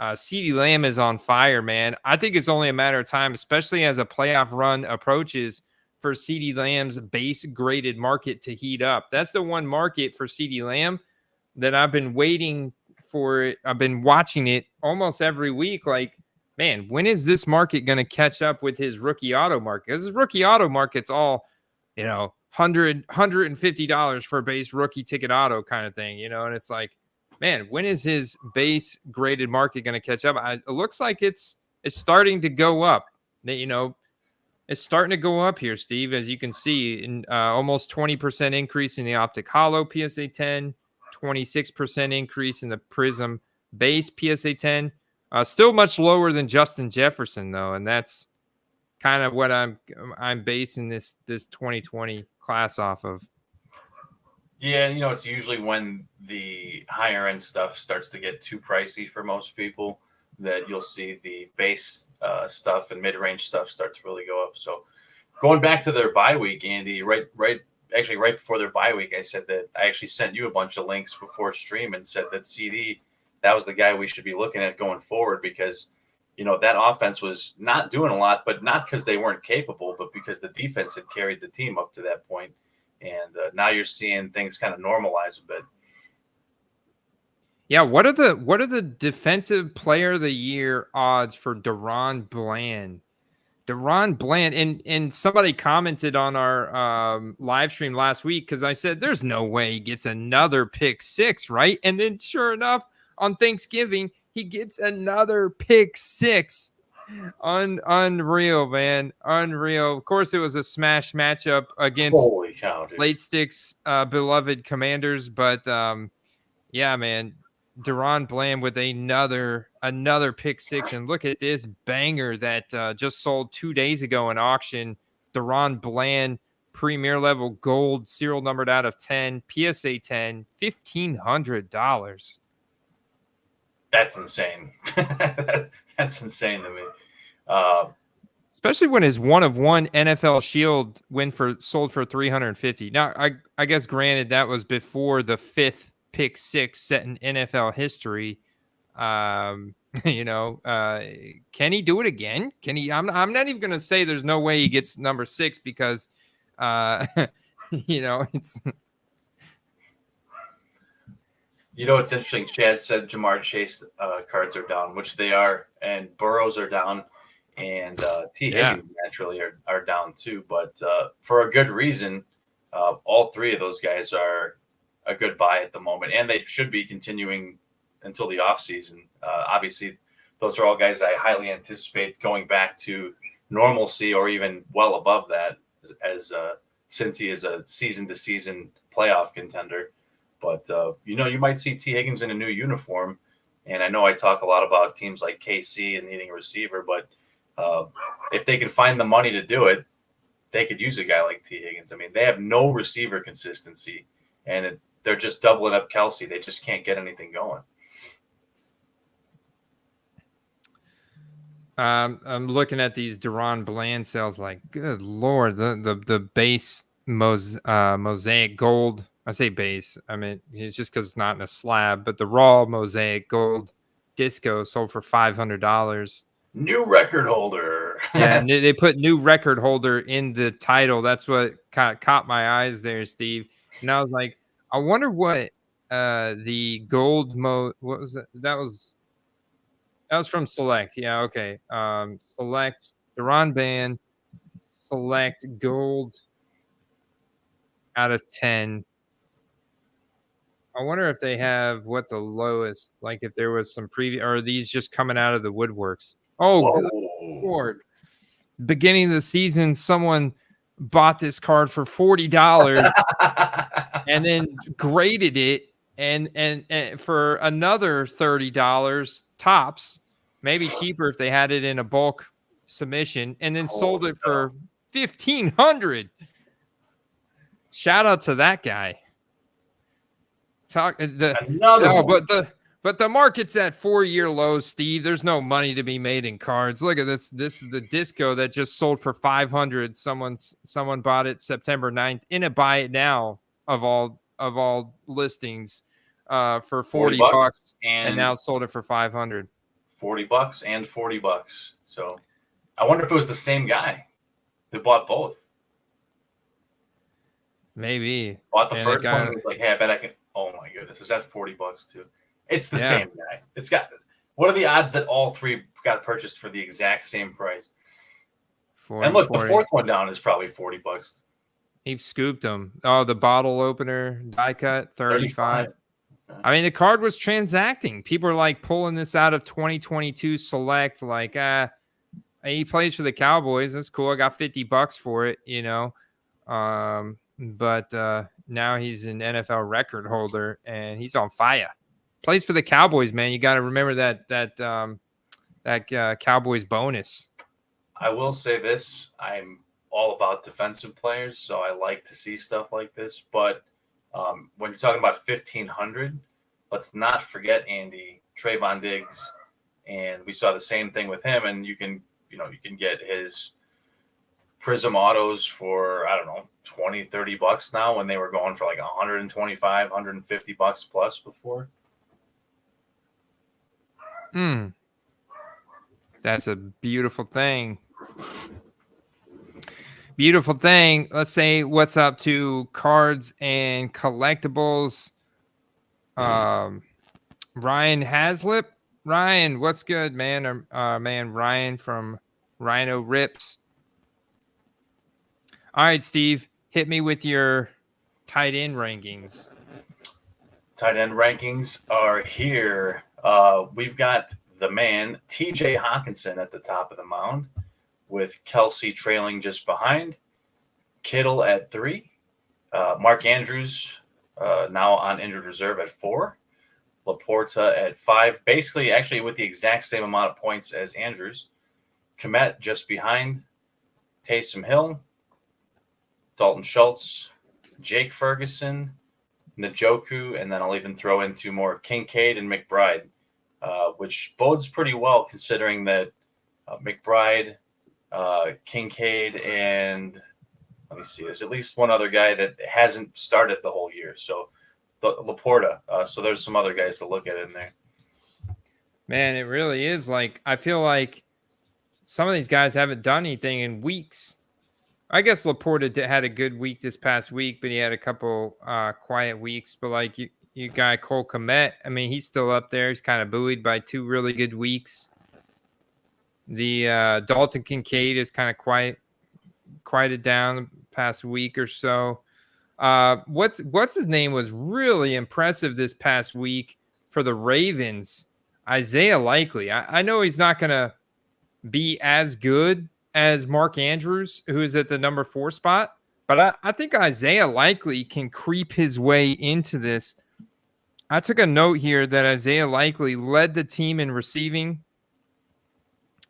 B: CeeDee Lamb is on fire, man. I think it's only a matter of time, especially as a playoff run approaches, for CeeDee Lamb's base graded market to heat up. That's the one market for CeeDee Lamb that I've been waiting for. I've been watching it almost every week. Like, man, when is this market going to catch up with his rookie auto market? Because his rookie auto market's all, $150 for a base rookie ticket auto kind of thing, and it's like, man, when is his base graded market going to catch up? It looks like it's starting to go up. It's starting to go up here, Steve, as you can see, in almost 20% increase in the Optic Holo PSA 10, 26% increase in the Prism base PSA 10. Still much lower than Justin Jefferson, though, and that's kind of what I'm basing this 2020 class off of.
C: Yeah, it's usually when the higher end stuff starts to get too pricey for most people that you'll see the base stuff and mid range stuff start to really go up. So, going back to their bye week, Andy, right before their bye week, I said that I actually sent you a bunch of links before stream and said that CD, that was the guy we should be looking at going forward because, that offense was not doing a lot, but not because they weren't capable, but because the defense had carried the team up to that point. And now you're seeing things kind of normalize a bit.
B: Yeah, what are the defensive player of the year odds for DaRon Bland? DaRon Bland, and somebody commented on our live stream last week because I said there's no way he gets another pick six, right? And then sure enough, on Thanksgiving, he gets another pick six. Unreal, man. Unreal. Of course, it was a smash matchup against Late Stick's beloved Commanders, but yeah, man. DaRon Bland with another pick six, and look at this banger that just sold 2 days ago in auction. DaRon Bland, premier level gold, serial numbered out of 10, PSA 10, $1,500.
C: That's insane. That's insane to me.
B: Especially when his one-of-one NFL Shield sold for $350. Now, I guess granted that was before the fifth pick six set in NFL history. Can he do it again? Can he? I'm not even gonna say there's no way he gets number 6 because it's
C: it's interesting. Chad said Jamar Chase cards are down, which they are, and Burrows are down, and T. Higgins naturally are down too. But for a good reason, all three of those guys are a good buy at the moment, and they should be continuing until the offseason. Obviously, those are all guys I highly anticipate going back to normalcy or even well above that, as since he is a season-to-season playoff contender. But, you might see T. Higgins in a new uniform, and I know I talk a lot about teams like KC and needing a receiver, but if they can find the money to do it, they could use a guy like T. Higgins. I mean, they have no receiver consistency, and they're just doubling up Kelsey. They just can't get anything going.
B: I'm looking at these Deron Bland sales. Like, good lord, the base mosaic gold. I say base. I mean, it's just because it's not in a slab. But the raw mosaic gold disco sold for $500.
C: New record holder.
B: Yeah, and they put new record holder in the title. That's what caught my eyes there, Steve. And I was like, I wonder what the gold what was it? That was from Select. Yeah, okay. Select Duran Band, Select Gold out of 10. I wonder if they have what the lowest, like if there was some preview, or are these just coming out of the woodworks? Oh, good lord. Beginning of the season, someone bought this card for $40 and then graded it and for another $30 tops, maybe cheaper if they had it in a bulk submission, and then sold it for $1,500. Shout out to that guy. But the market's at 4-year lows, Steve. There's no money to be made in cards. Look at this. This is the disco that just sold for $500. Someone bought it September 9th in a buy it now of all listings for $40 and now sold it for $500.
C: $40 and $40. So I wonder if it was the same guy who bought both.
B: Maybe.
C: Bought the first one and was like, hey, I bet I can. Oh my goodness. Is that $40 too? It's the same guy. It's got. What are the odds that all three got purchased for the exact same price?
B: 40,
C: and look,
B: 40.
C: The fourth one down is probably $40.
B: He scooped them. Oh, the bottle opener die cut, 35.
C: Okay.
B: I mean, the card was transacting. People are like pulling this out of 2022 Select. Like, he plays for the Cowboys. That's cool. I got $50 for it, you know. But now he's an NFL record holder and he's on fire. Plays for the Cowboys, man. You got to remember that Cowboys bonus.
C: I will say this: I'm all about defensive players, so I like to see stuff like this. But when you're talking about 1,500, let's not forget Andy Trayvon Diggs, and we saw the same thing with him. And you can get his Prism autos for, I don't know, $20-$30 now, when they were going for like $125, $150 plus before.
B: That's a beautiful thing. Beautiful thing. Let's say what's up to cards and collectibles. Ryan Haslip. Ryan, what's good, man? Ryan from Rhino Rips. All right, Steve, hit me with your tight end rankings.
C: Tight end rankings are here. We've got the man, TJ Hawkinson, at the top of the mound, with Kelsey trailing just behind. Kittle at 3. Mark Andrews now on injured reserve at 4. Laporta at 5. Basically, actually, with the exact same amount of points as Andrews. Kmet just behind. Taysom Hill. Dalton Schultz, Jake Ferguson, Njoku, and then I'll even throw in 2 more, Kincaid and McBride, which bodes pretty well considering that McBride, Kincaid, and let me see, there's at least one other guy that hasn't started the whole year. So Laporta. So there's some other guys to look at in there.
B: Man, it really is. Like, I feel like some of these guys haven't done anything in weeks. I guess Laporta had a good week this past week, but he had a couple quiet weeks. But like you guy Cole Kmet, I mean, he's still up there. He's kind of buoyed by 2 really good weeks. The Dalton Kincaid is kind of quieted down the past week or so. What's his name was really impressive this past week for the Ravens. Isaiah Likely. I know he's not going to be as good as Mark Andrews, who is at the number 4 spot. But I think Isaiah Likely can creep his way into this. I took a note here that Isaiah Likely led the team in receiving.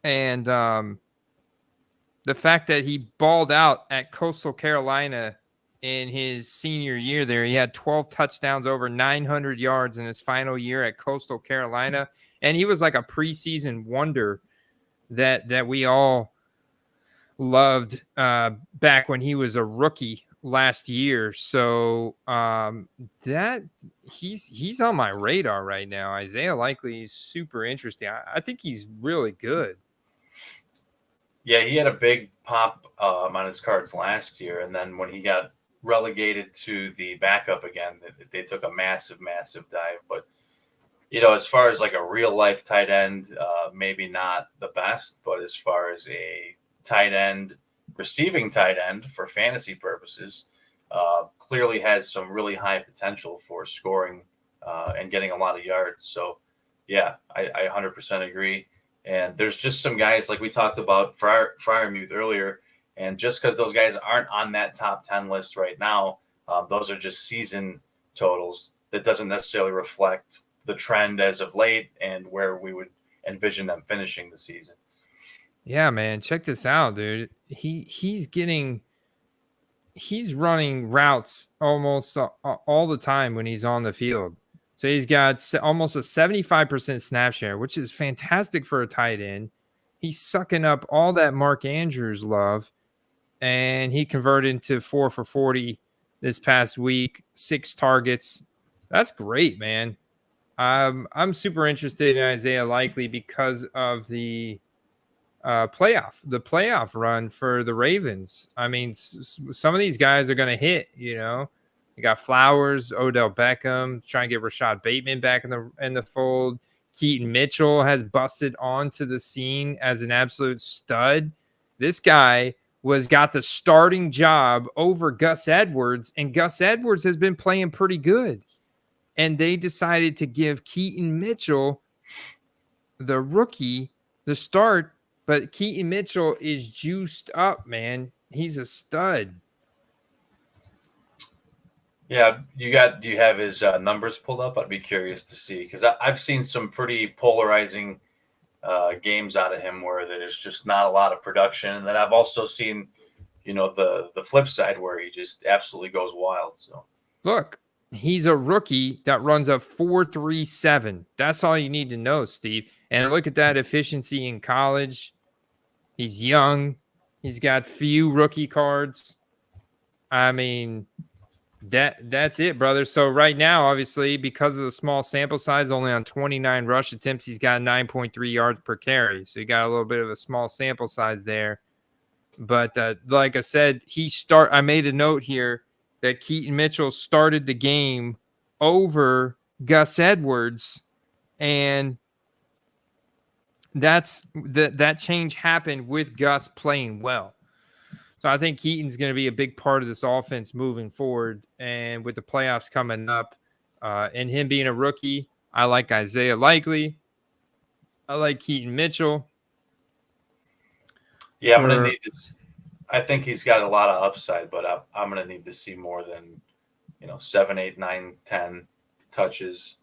B: And the fact that he balled out at Coastal Carolina in his senior year there, he had 12 touchdowns, over 900 yards in his final year at Coastal Carolina. And he was like a preseason wonder that we all loved back when he was a rookie last year. So that he's on my radar right now. Isaiah Likely is super interesting. I think he's really good.
C: Yeah, he had a big pop on his cards last year, and then when he got relegated to the backup again, they took a massive dive. But as far as like a real life tight end, maybe not the best, but as far as a tight end, receiving tight end for fantasy purposes, clearly has some really high potential for scoring and getting a lot of yards. So yeah, I 100% agree. And there's just some guys like we talked about Freiermuth earlier. And just because those guys aren't on that top 10 list right now, those are just season totals. That doesn't necessarily reflect the trend as of late and where we would envision them finishing the season.
B: Yeah, man. Check this out, dude. He's running routes almost all the time when he's on the field. So he's got almost a 75% snap share, which is fantastic for a tight end. He's sucking up all that Mark Andrews love, and he converted into 4 for 40 this past week, 6 targets. That's great, man. I'm super interested in Isaiah Likely because of the playoff run for the Ravens. I mean, some of these guys are going to hit, You got Flowers, Odell Beckham, trying to get Rashad Bateman back in the fold. Keaton Mitchell has busted onto the scene as an absolute stud. This guy got the starting job over Gus Edwards, and Gus Edwards has been playing pretty good. And they decided to give Keaton Mitchell, the rookie, the start. But Keaton Mitchell is juiced up, man. He's a stud.
C: Yeah, do you have his numbers pulled up? I'd be curious to see because I've seen some pretty polarizing games out of him where there's just not a lot of production, and then I've also seen, the flip side where he just absolutely goes wild. So
B: look, he's a rookie that runs a 4.37. That's all you need to know, Steve. And look at that efficiency in college. He's young. He's got few rookie cards. I mean, that's it, brother. So right now, obviously, because of the small sample size, only on 29 rush attempts, he's got 9.3 yards per carry. So you got a little bit of a small sample size there. But like I said, I made a note here that Keaton Mitchell started the game over Gus Edwards, and that change happened with Gus playing well. So I think Keaton's going to be a big part of this offense moving forward. And with the playoffs coming up and him being a rookie, I like Isaiah Likely. I like Keaton Mitchell.
C: Yeah, I'm going to need this. I think he's got a lot of upside, but I'm going to need to see more than, 7, 8, 9, 10 touches,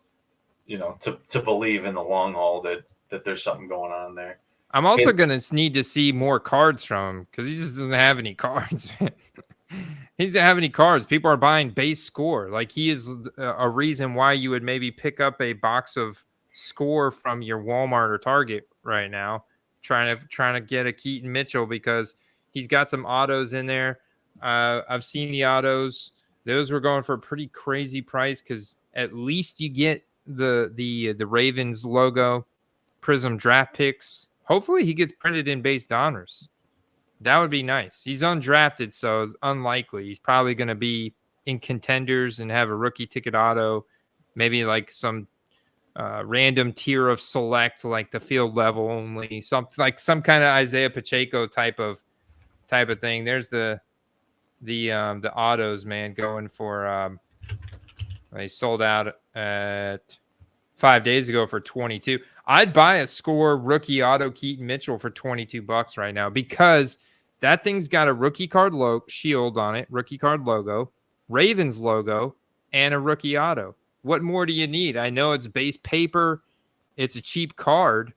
C: to believe in the long haul that there's something going on there.
B: I'm also going to need to see more cards from him because he just doesn't have any cards. He doesn't have any cards. People are buying base score. Like, he is a reason why you would maybe pick up a box of score from your Walmart or Target right now, trying to get a Keaton Mitchell because he's got some autos in there. I've seen the autos. Those were going for a pretty crazy price because at least you get the Ravens logo, Prism draft picks. Hopefully he gets printed in base Donruss. That would be nice. He's undrafted, so it's unlikely. He's probably going to be in contenders and have a rookie ticket auto, maybe like some random tier of select, like the field level only, some kind of Isaiah Pacheco type of thing. There's the autos, man, going for they sold out at 5 days ago for 22. I'd buy a score rookie auto Keaton Mitchell for $22 right now because that thing's got a rookie card shield on it, rookie card logo, Ravens logo, and a rookie auto. What more do you need? I know it's base paper, it's a cheap card,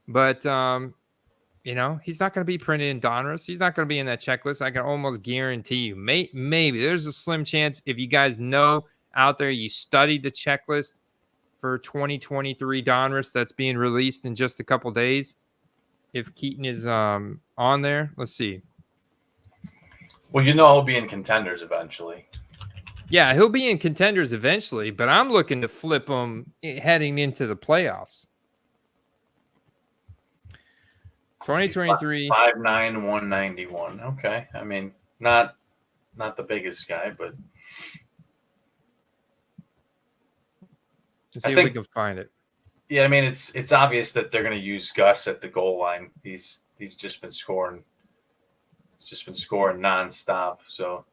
B: but he's not going to be printed in Donruss. He's not going to be in that checklist. I can almost guarantee you. Maybe there's a slim chance if you guys know out there, you studied the checklist for 2023 Donruss that's being released in just a couple days. if Keaton is on there. Let's see.
C: Well, he'll be in contenders eventually.
B: Yeah, he'll be in contenders eventually, but I'm looking to flip him heading into the playoffs. 2023.
C: 5'9", 191. Okay. I mean, not the biggest guy, but
B: Let's see if we can find it.
C: Yeah, I mean, it's obvious that they're going to use Gus at the goal line. He's just been scoring. He's just been scoring nonstop. So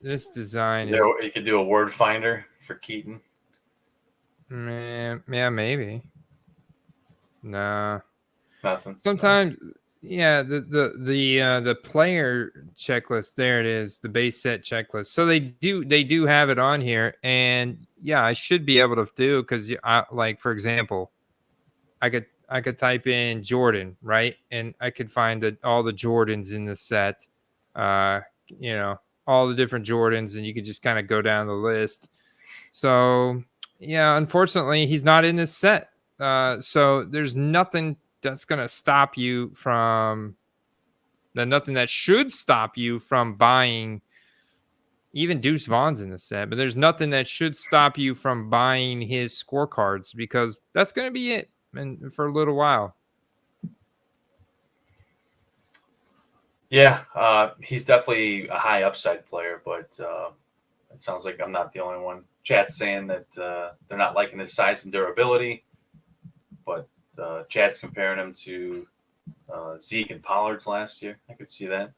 B: this design
C: you could do a word finder for Keaton.
B: Man, yeah, maybe. Nah.
C: Nothing.
B: Sometimes, yeah, the player checklist, there it is, the base set checklist. So they do have it on here, and yeah, I should be able to do, because like, for example, I could type in Jordan, right, and I could find all the Jordans in the set, all the different Jordans, and you could just kind of go down the list. So yeah, unfortunately, he's not in this set. So there's nothing that's going to stop you from nothing that should stop you from buying. Even Deuce Vaughn's in the set, but there's nothing that should stop you from buying his scorecards, because that's going to be it, and for a little while.
C: Yeah, he's definitely a high upside player, but it sounds like I'm not the only one. Chat's saying that they're not liking his size and durability, but Chat's comparing him to Zeke and Pollard's last year. I could see that.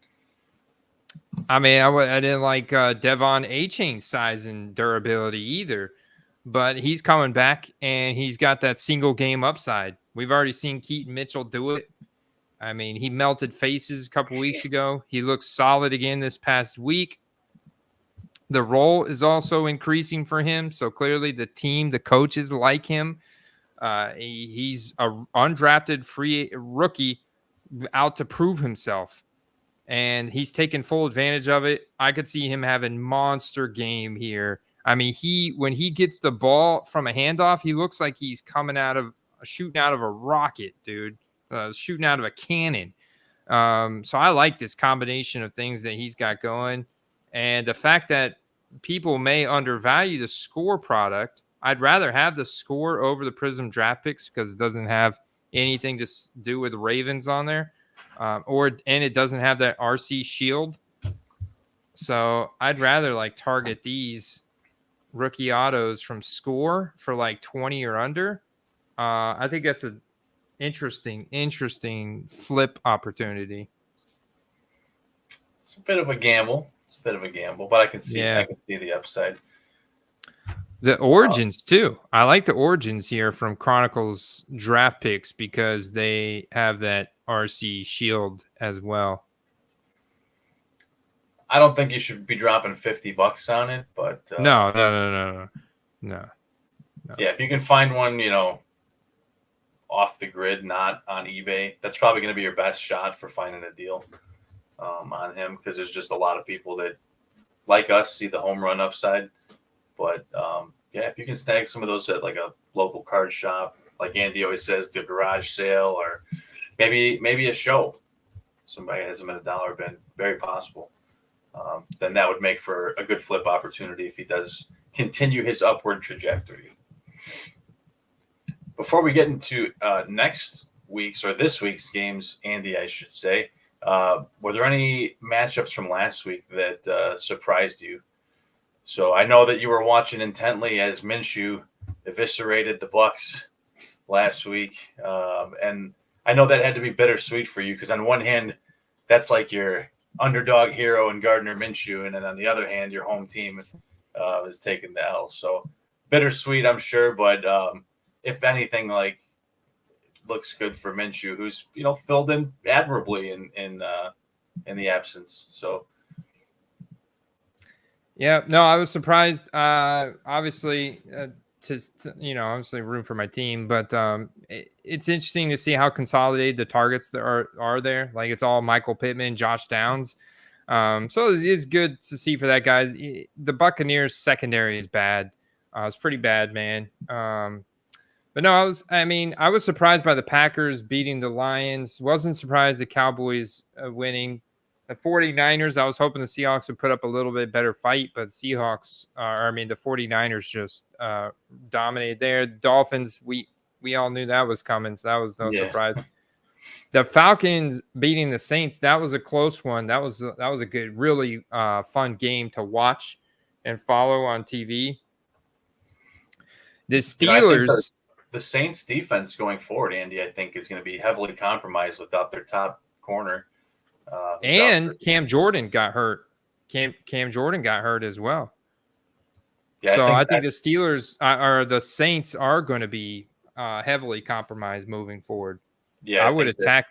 B: I mean, I didn't like Devon A-Chain's size and durability either, but he's coming back, and he's got that single game upside. We've already seen Keaton Mitchell do it. I mean, he melted faces a couple weeks ago. He looks solid again this past week. The role is also increasing for him, so clearly the team, the coaches like him. He's an undrafted free rookie out to prove himself, and he's taken full advantage of it. I could see him having monster game here. I mean, when he gets the ball from a handoff, he looks like he's shooting out of a rocket, dude. Shooting out of a cannon. So I like this combination of things that he's got going. And the fact that people may undervalue the score product, I'd rather have the score over the Prism draft picks, because it doesn't have anything to do with Ravens on there. And it doesn't have that RC shield. So I'd rather like target these rookie autos from score for like 20 or under. I think that's a interesting flip opportunity.
C: It's a bit of a gamble. But I can see the upside.
B: The origins too. I like the origins here from Chronicles draft picks, because they have that RC shield as well.
C: I don't think you should be dropping $50 on it, but
B: no.
C: Yeah, if you can find one, off the grid, not on eBay, that's probably going to be your best shot for finding a deal on him, because there's just a lot of people that, like us, see the home run upside. But if you can snag some of those at like a local card shop, like Andy always says, the garage sale, or maybe a show, somebody has them at $1 bin, very possible. Then that would make for a good flip opportunity if he does continue his upward trajectory. Before we get into this week's games, Andy, I should say, were there any matchups from last week that surprised you? So I know that you were watching intently as Minshew eviscerated the Bucs last week, and I know that had to be bittersweet for you, because on one hand, that's like your underdog hero in Gardner Minshew, and then on the other hand, your home team is taking the L. So bittersweet, I'm sure, but if anything, like, looks good for Minshew, who's filled in admirably in the absence. So
B: yeah, no, I was surprised. Obviously, obviously room for my team, but it's interesting to see how consolidated the targets that are there. Like, it's all Michael Pittman, Josh Downs. So it's good to see for that, guys. The Buccaneers secondary is bad. It's pretty bad, man. But no, I was surprised by the Packers beating the Lions. Wasn't surprised the Cowboys winning. The 49ers, I was hoping the Seahawks would put up a little bit better fight, but the 49ers just dominated there. The Dolphins, we all knew that was coming, so that was no surprise. The Falcons beating the Saints, that was a close one. That was a good, really fun game to watch and follow on TV. The Steelers.
C: The Saints defense going forward, Andy, I think is going to be heavily compromised without their top corner.
B: And Cam Jordan got hurt. Cam Jordan got hurt as well. Yeah, so I think the Steelers or the Saints are going to be heavily compromised moving forward.
C: Yeah,
B: I would attack.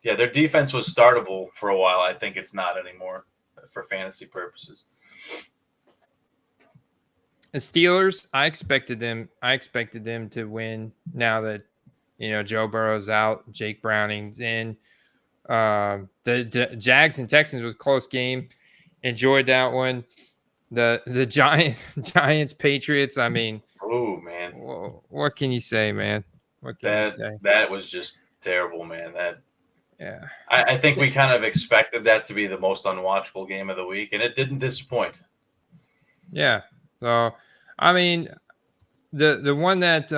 C: Their defense was startable for a while. I think it's not anymore for fantasy purposes.
B: The Steelers, I expected them to win now that Joe Burrow's out, Jake Browning's in. The Jags and Texans was a close game. Enjoyed that one. The Giants Patriots. I mean,
C: oh man,
B: what can you say, man? What can you say?
C: That was just terrible, man. I think we kind of expected that to be the most unwatchable game of the week, and it didn't disappoint.
B: Yeah. So, I mean, the one that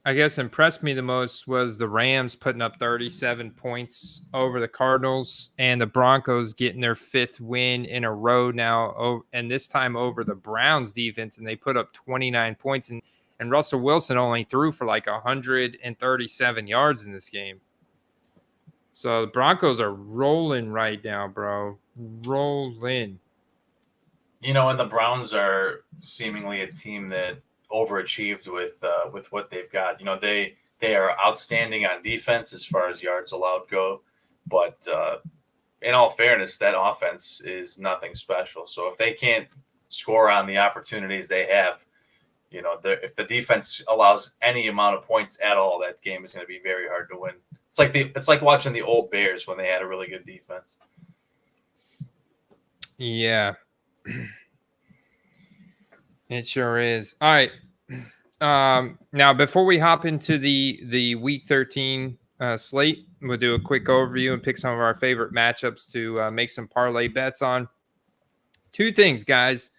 B: I guess impressed me the most was the Rams putting up 37 points over the Cardinals, and the Broncos getting their 5th win in a row now, and this time over the Browns defense, and they put up 29 points, and Russell Wilson only threw for like 137 yards in this game. So the Broncos are rolling right now, bro. Rolling.
C: And the Browns are seemingly a team that overachieved with what they've got. They are outstanding on defense as far as yards allowed go, but in all fairness, that offense is nothing special. So if they can't score on the opportunities they have, if the defense allows any amount of points at all, that game is going to be very hard to win. It's like watching the old Bears when they had a really good defense.
B: Yeah. It sure is. All right. Now, before we hop into the Week 13 slate, we'll do a quick overview and pick some of our favorite matchups to make some parlay bets on. 2 things, guys.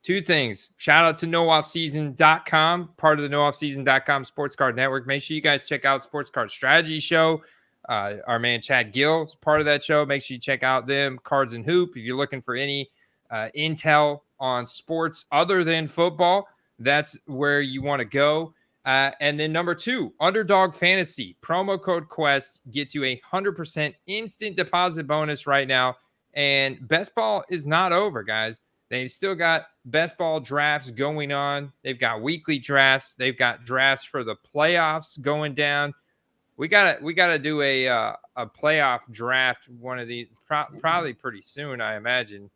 B: 2 things. Shout out to nooffseason.com, part of the nooffseason.com Sports Card Network. Make sure you guys check out Sports Card Strategy Show. Our man Chad Gill is part of that show. Make sure you check out them. Cards and Hoop. If you're looking for any intel on sports other than football, that's where you want to go. And then number 2, Underdog Fantasy. Promo code Quest gets you a 100% instant deposit bonus right now. And best ball is not over, guys. They've still got best ball drafts going on. They've got weekly drafts. They've got drafts for the playoffs going down. We gotta do a playoff draft one of these probably pretty soon, I imagine.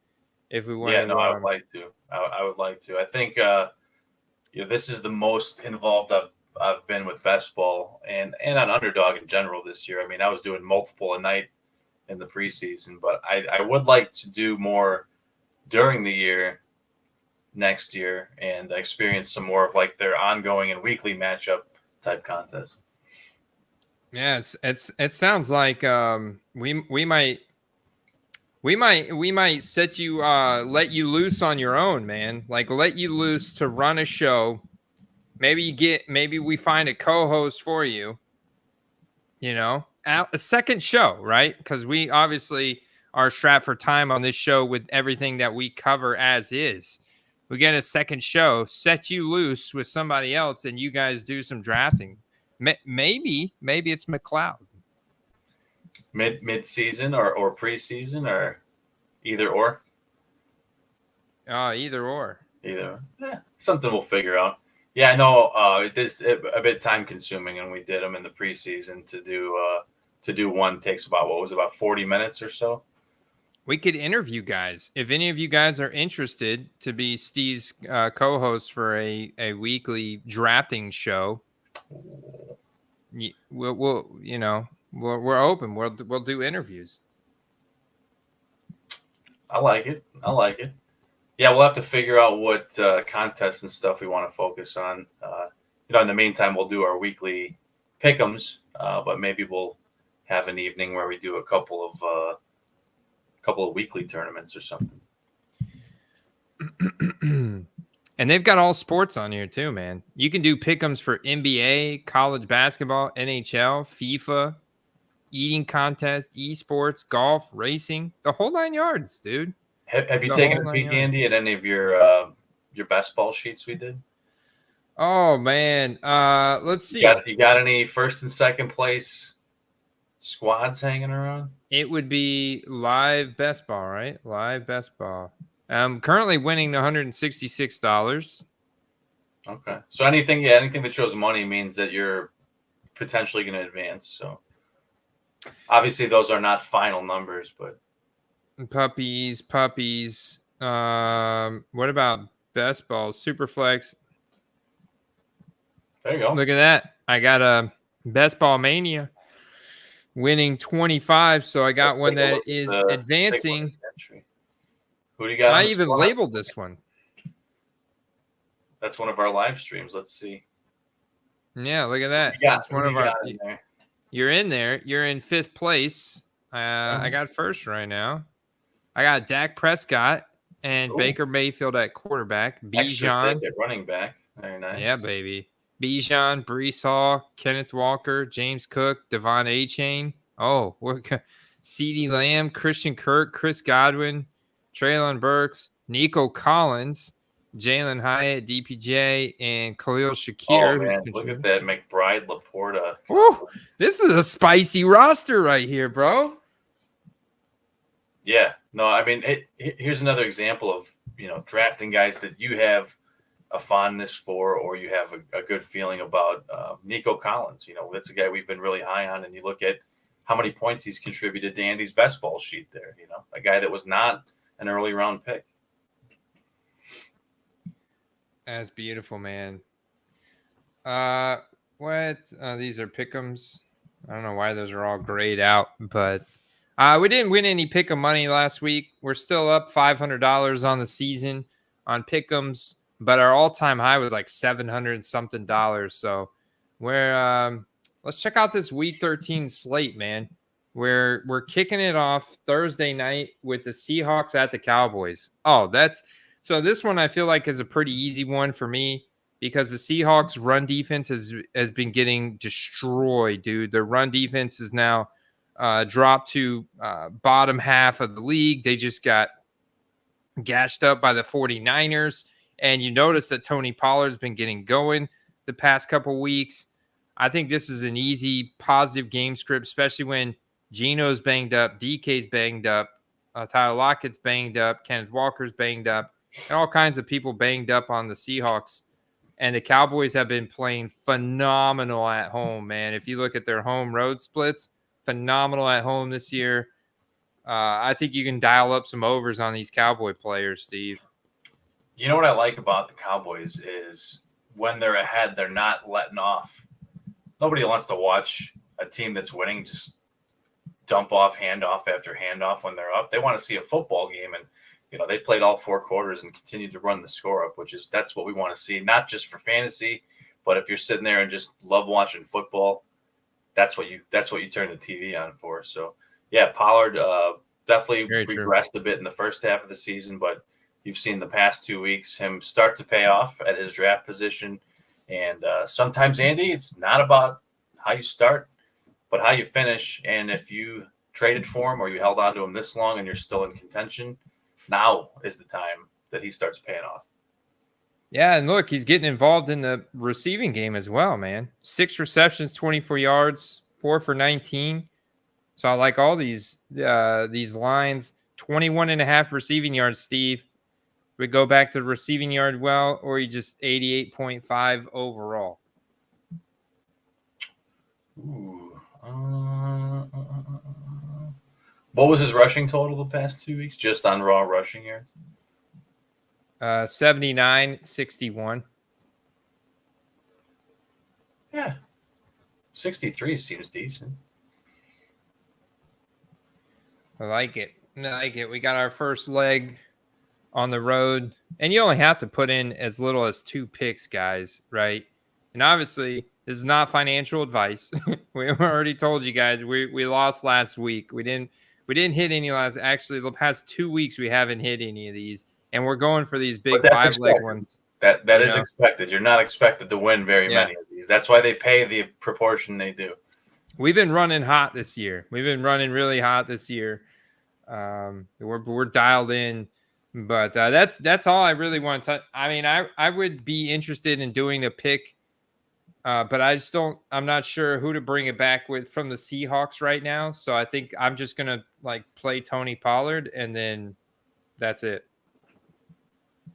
B: If we want.
C: Yeah, no, I would like to. I would like to. I think this is the most involved I've been with best ball and on Underdog in general this year. I mean, I was doing multiple a night in the preseason, but I would like to do more during the year next year and experience some more of like their ongoing and weekly matchup type contests.
B: Yeah, it sounds like we might set you let you loose on your own, man. Like let you loose to run a show. Maybe we find a co-host for you. A second show, right? Because we obviously are strapped for time on this show with everything that we cover as is. We get a second show, set you loose with somebody else, and you guys do some drafting. Maybe it's McLeod.
C: Mid-season or preseason or either or?
B: Either or.
C: Either. Yeah, something we'll figure out. Yeah, I know it is a bit time consuming, and we did them in the preseason to do one takes about 40 minutes or so.
B: We could interview guys. If any of you guys are interested to be Steve's co-host for a weekly drafting show, we're open. We'll do interviews.
C: I like it. Yeah, we'll have to figure out what contests and stuff we want to focus on. In the meantime, we'll do our weekly pick'ems, but maybe we'll have an evening where we do a couple of weekly tournaments or something.
B: And they've got all sports on here too, man. You can do pick'ems for NBA, college basketball, NHL, FIFA, eating contest, esports, golf, racing, the whole 9 yards, dude.
C: Have you
B: The
C: taken
B: whole
C: a peek,
B: 9 yards.
C: Andy, at any of your best ball sheets we did?
B: Oh man, let's see.
C: You got any first and second place squads hanging around?
B: It would be live best ball, right? Live best ball. I'm currently winning $166.
C: Okay, so anything that shows money means that you're potentially going to advance. So obviously those are not final numbers, but
B: Puppies. What about best ball? Superflex.
C: there you go.
B: Look at that. I got a best ball mania winning 25. So I got one that is advancing.
C: Who do you got?
B: I even labeled this one.
C: That's one of our live streams. Let's see.
B: Yeah, look at that. That's one of our. You're in there. You're in 5th place. I got first right now. I got Dak Prescott and Baker Mayfield at quarterback. Bijan
C: at running back. Very nice.
B: Yeah, baby. Bijan, Brees Hall, Kenneth Walker, James Cook, Devon Achane. Oh, CeeDee Lamb, Christian Kirk, Chris Godwin, Treylon Burks, Nico Collins, Jalen Hyatt, DPJ, and Khalil Shakir.
C: Oh, man, look at that McBride Laporta.
B: Woo, this is a spicy roster right here, bro.
C: Yeah. No, I mean, here's another example of, drafting guys that you have a fondness for or you have a good feeling about. Nico Collins, that's a guy we've been really high on, and you look at how many points he's contributed to Andy's best ball sheet there, a guy that was not an early round pick.
B: That's beautiful, man. These are pick'ems. I don't know why those are all grayed out, but we didn't win any pick'em money last week. We're still up $500 on the season on pick'ems, but our all-time high was like $700 something. So let's check out this week 13 slate, man. We're kicking it off Thursday night with the Seahawks at the Cowboys. So this one I feel like is a pretty easy one for me because the Seahawks run defense has been getting destroyed, dude. Their run defense is now dropped to bottom half of the league. They just got gashed up by the 49ers. And you notice that Tony Pollard's been getting going the past couple weeks. I think this is an easy, positive game script, especially when Geno's banged up, DK's banged up, Tyler Lockett's banged up, Kenneth Walker's banged up, and all kinds of people banged up on the Seahawks. And the Cowboys have been playing phenomenal at home, man. If you look at their home road splits, phenomenal at home this year. I think you can dial up some overs on these Cowboy players, Steve.
C: You know what I like about the Cowboys is when they're ahead, they're not letting off. Nobody wants to watch a team that's winning just dump off handoff after handoff when they're up. They want to see a football game, and they played all 4 quarters and continued to run the score up, that's what we want to see, not just for fantasy, but if you're sitting there and just love watching football, that's what you turn the TV on for. So yeah, Pollard definitely regressed a bit in the first half of the season, but you've seen the past 2 weeks him start to pay off at his draft position. And sometimes, Andy, it's not about how you start, but how you finish. And if you traded for him or you held on to him this long and you're still in contention, now is the time that he starts paying off.
B: Yeah, and look, he's getting involved in the receiving game as well, man. 6 receptions, 24 yards, 4 for 19. So I like all these lines. 21.5 receiving yards, Steve. We go back to the receiving yard well, or you just 88.5 overall.
C: Ooh. What was his rushing total the past 2 weeks, just on raw rushing yards?
B: 79-61.
C: Yeah. 63 seems decent.
B: I like it. We got our first leg on the road, and you only have to put in as little as 2 picks, guys, right? And obviously, this is not financial advice. We already told you guys we lost last week. We didn't hit any last. Actually, the past 2 weeks we haven't hit any of these, and we're going for these big
C: But that's
B: 5-leg
C: expected.
B: ones.
C: That is expected. You're not expected to win very many of these. That's why they pay the proportion they do.
B: We've been running hot this year. We've been running really hot this year. We're dialed in, but that's all I really want to. I mean, I would be interested in doing a pick, but I just don't. I'm not sure who to bring it back with from the Seahawks right now. So I think I'm just gonna like play Tony Pollard, and then that's it.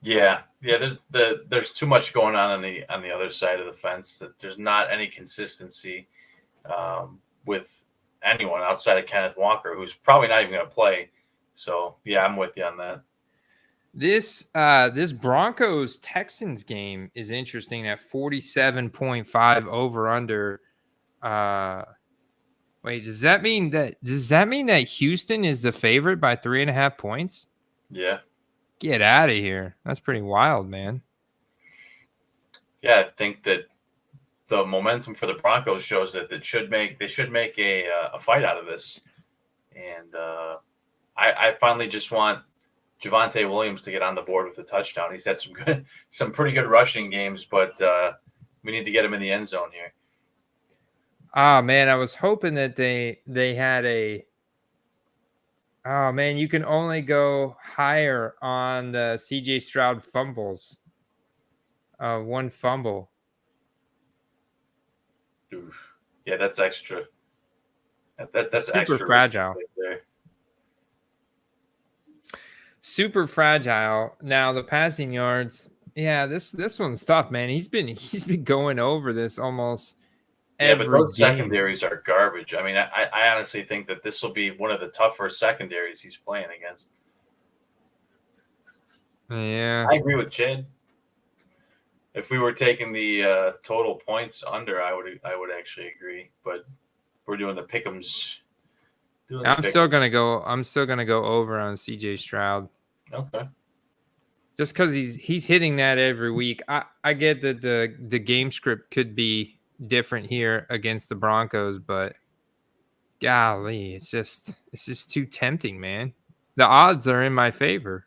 C: Yeah. There's too much going on the other side of the fence that there's not any consistency with anyone outside of Kenneth Walker, who's probably not even going to play. So yeah, I'm with you on that.
B: This Broncos Texans game is interesting at 47.5 over under. Wait, does that mean that Houston is the favorite by 3.5 points?
C: Yeah.
B: Get out of here. That's pretty wild, man.
C: Yeah, I think that the momentum for the Broncos shows that they should make a fight out of this. And I finally just want Javonte Williams to get on the board with a touchdown. He's had some pretty good rushing games, but we need to get him in the end zone here.
B: Oh man, I was hoping that they had a. Oh man, you can only go higher on the CJ Stroud fumbles. 1 fumble.
C: Oof. Yeah, that's extra. That's
B: super
C: extra
B: fragile.
C: right there.
B: Super fragile. Now the passing yards. Yeah, this one's tough, man. He's been going over this almost.
C: Yeah, but those secondaries are garbage. I mean, I honestly think that this will be one of the tougher secondaries he's playing against.
B: Yeah,
C: I agree with Chad. If we were taking the total points under, I would actually agree. But we're doing the pick'ems.
B: I'm still gonna go over on CJ Stroud.
C: Okay.
B: Just because he's hitting that every week. I get that the game script could be different here against the Broncos, but golly, it's just too tempting, man. The odds are in my favor.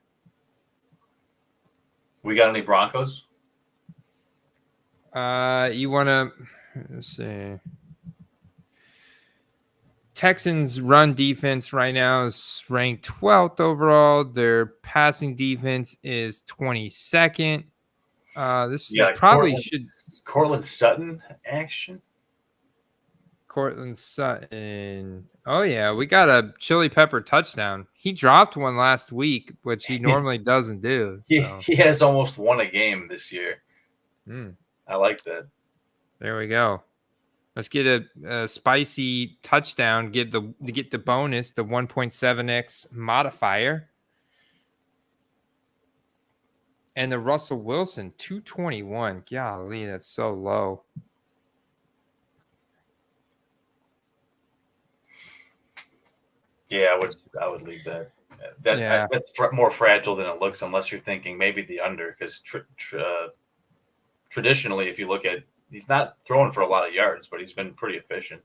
C: We got any Broncos?
B: You want to let's see. Texans run defense right now is ranked 12th overall. Their passing defense is 22nd. This probably should
C: Cortland Sutton action.
B: Cortland Sutton. Oh yeah, we got a chili pepper touchdown. He dropped one last week, which he normally doesn't do. So.
C: He has almost won a game this year. I like that.
B: There we go. Let's get a spicy touchdown. Get the bonus, the 1.7x modifier. And the Russell Wilson 221. Golly, that's so low.
C: Yeah, I would leave that. That's more fragile than it looks, unless you're thinking maybe the under, because traditionally, if you look at, he's not throwing for a lot of yards, but he's been pretty efficient.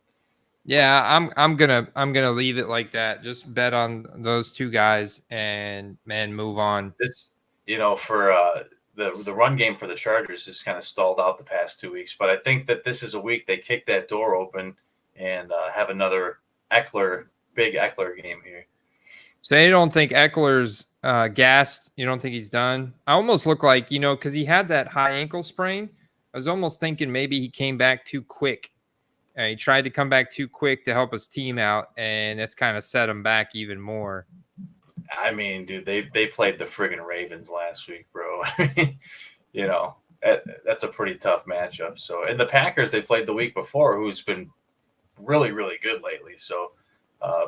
B: Yeah, I'm gonna leave it like that. Just bet on those two guys and move on.
C: This, for the run game for the Chargers has kind of stalled out the past 2 weeks, but I think that this is a week they kick that door open and have another big Eckler game here.
B: So you don't think Eckler's gassed? You don't think he's done? I almost look like, because he had that high ankle sprain. I was almost thinking maybe he came back too quick. He tried to come back too quick to help his team out, and it's kind of set him back even more.
C: I mean, dude, they played the friggin' Ravens last week, bro. I mean, that's a pretty tough matchup. So, and the Packers they played the week before, who's been really, really good lately. So,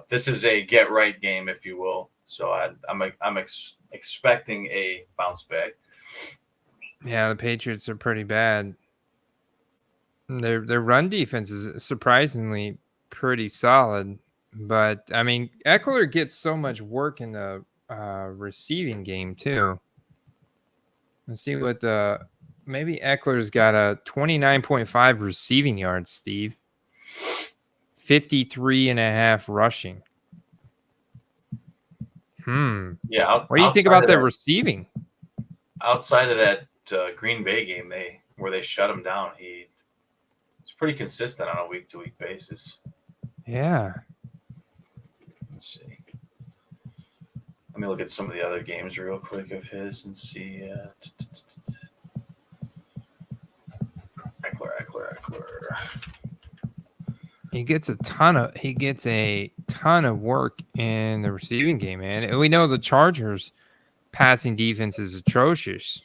C: this is a get right game, if you will. So, I'm expecting a bounce back.
B: Yeah, the Patriots are pretty bad. Their run defense is surprisingly pretty solid, but I mean, Eckler gets so much work in the receiving game too. Let's see what maybe Eckler's got a 29.5 receiving yards, Steve. 53.5 rushing.
C: Yeah.
B: What do you think about the receiving?
C: Outside of that Green Bay game, where they shut him down, he's pretty consistent on a week-to-week basis.
B: Yeah.
C: Let's see. Let me look at some of the other games real quick of his and see. Eckler.
B: He gets a ton of work in the receiving game, man. And we know the Chargers' passing defense is atrocious.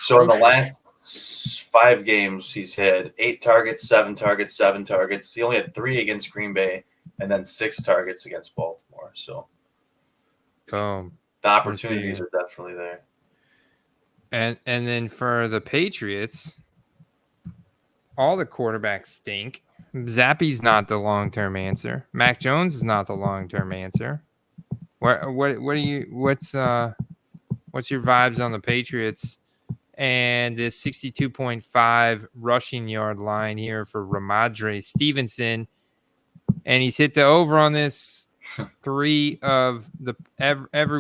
C: So in the last 5 games, he's had 8 targets, 7 targets, 7 targets. He only had 3 against Green Bay, and then 6 targets against Baltimore. So, the opportunities are definitely there.
B: And then for the Patriots, all the quarterbacks stink. Zappi's not the long-term answer. Mac Jones is not the long-term answer. What's your vibes on the Patriots and this 62.5 rushing yard line here for Ramondre Stevenson? And he's hit the over on this every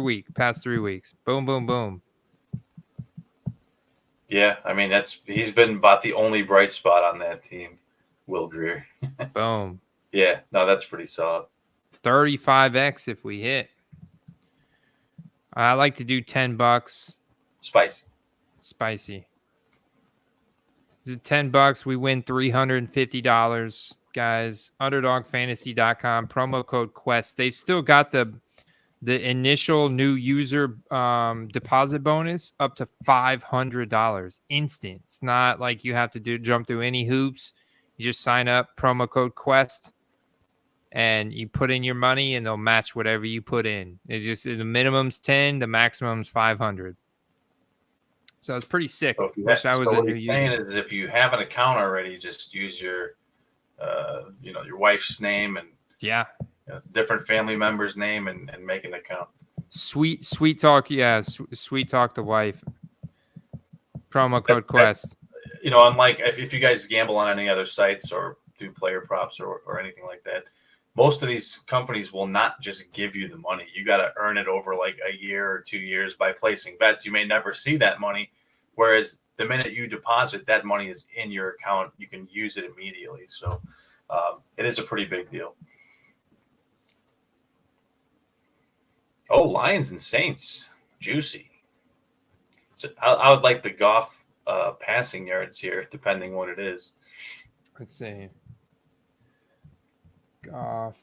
B: week, past 3 weeks. Boom, boom, boom.
C: Yeah, I mean he's been about the only bright spot on that team. Will Grier.
B: Boom.
C: Yeah, no, that's pretty solid.
B: 35x if we hit. I like to do $10. Spicy. Do $10, we win $350, guys. Underdogfantasy.com, promo code Quest. They've still got the initial new user deposit bonus up to $500 instant. It's not like you have to jump through any hoops. You just sign up, promo code Quest, and you put in your money, and they'll match whatever you put in. It's just the minimum's 10, the maximum's 500. So it's pretty sick.
C: So
B: Wish I was a new user.
C: Saying is, if you have an account already, just use your, your wife's name and different family members' name and make an account. Sweet
B: talk, sweet talk to wife. Promo code Quest.
C: Unlike if you guys gamble on any other sites or do player props or anything like that, most of these companies will not just give you the money. You got to earn it over like a year or 2 years by placing bets. You may never see that money, whereas the minute you deposit, that money is in your account. You can use it immediately. So it is a pretty big deal. Oh, Lions and Saints. Juicy. So I would like the Goff passing yards here, depending what it is.
B: Let's see. Goff.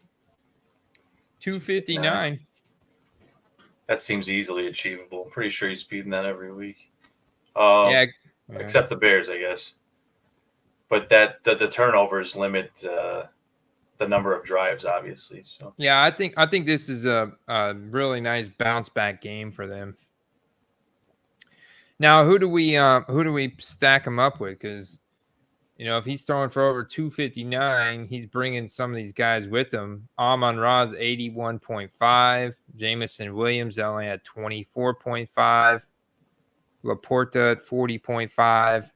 B: 259.
C: That seems easily achievable. I'm pretty sure he's beating that every week. Except the Bears, I guess. But the turnovers limit the number of drives, obviously. So
B: yeah, I think this is a really nice bounce back game for them. Now, who do we stack him up with? Because if he's throwing for over 259, he's bringing some of these guys with him. Amon-Ra's 81.5, Jamison Williams only at 24.5, Laporta at 40.5.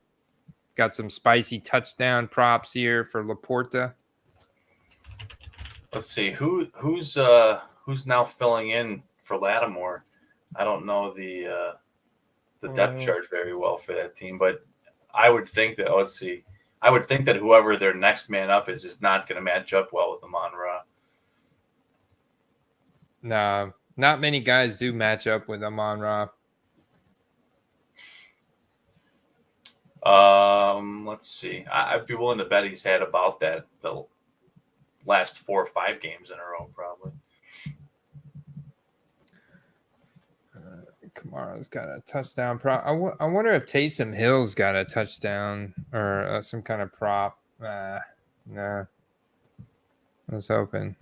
B: Got some spicy touchdown props here for Laporta.
C: Let's see who's now filling in for Lattimore. I don't know the depth chart very well for that team, but I would think that I would think that whoever their next man up is not going to match up well with Amon-Ra.
B: No, not many guys do match up with Amon-Ra.
C: Let's see. I'd be willing to bet he's had about that the last 4 or 5 games in a row, probably.
B: Kamara's got a touchdown prop. I wonder if Taysom Hill's got a touchdown or some kind of prop. No. I was hoping.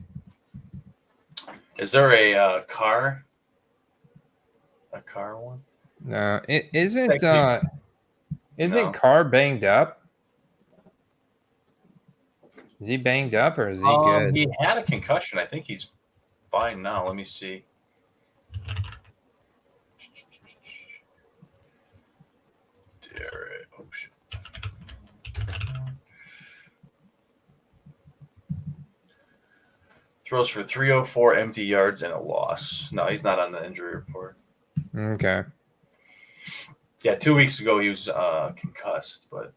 C: Is there a car? A car one?
B: No. Isn't Carr banged up? Is he banged up or is he good?
C: He had a concussion. I think he's fine now. Let me see. Throws for 304 empty yards and a loss. No, he's not on the injury report.
B: Okay.
C: Yeah, 2 weeks ago he was concussed, but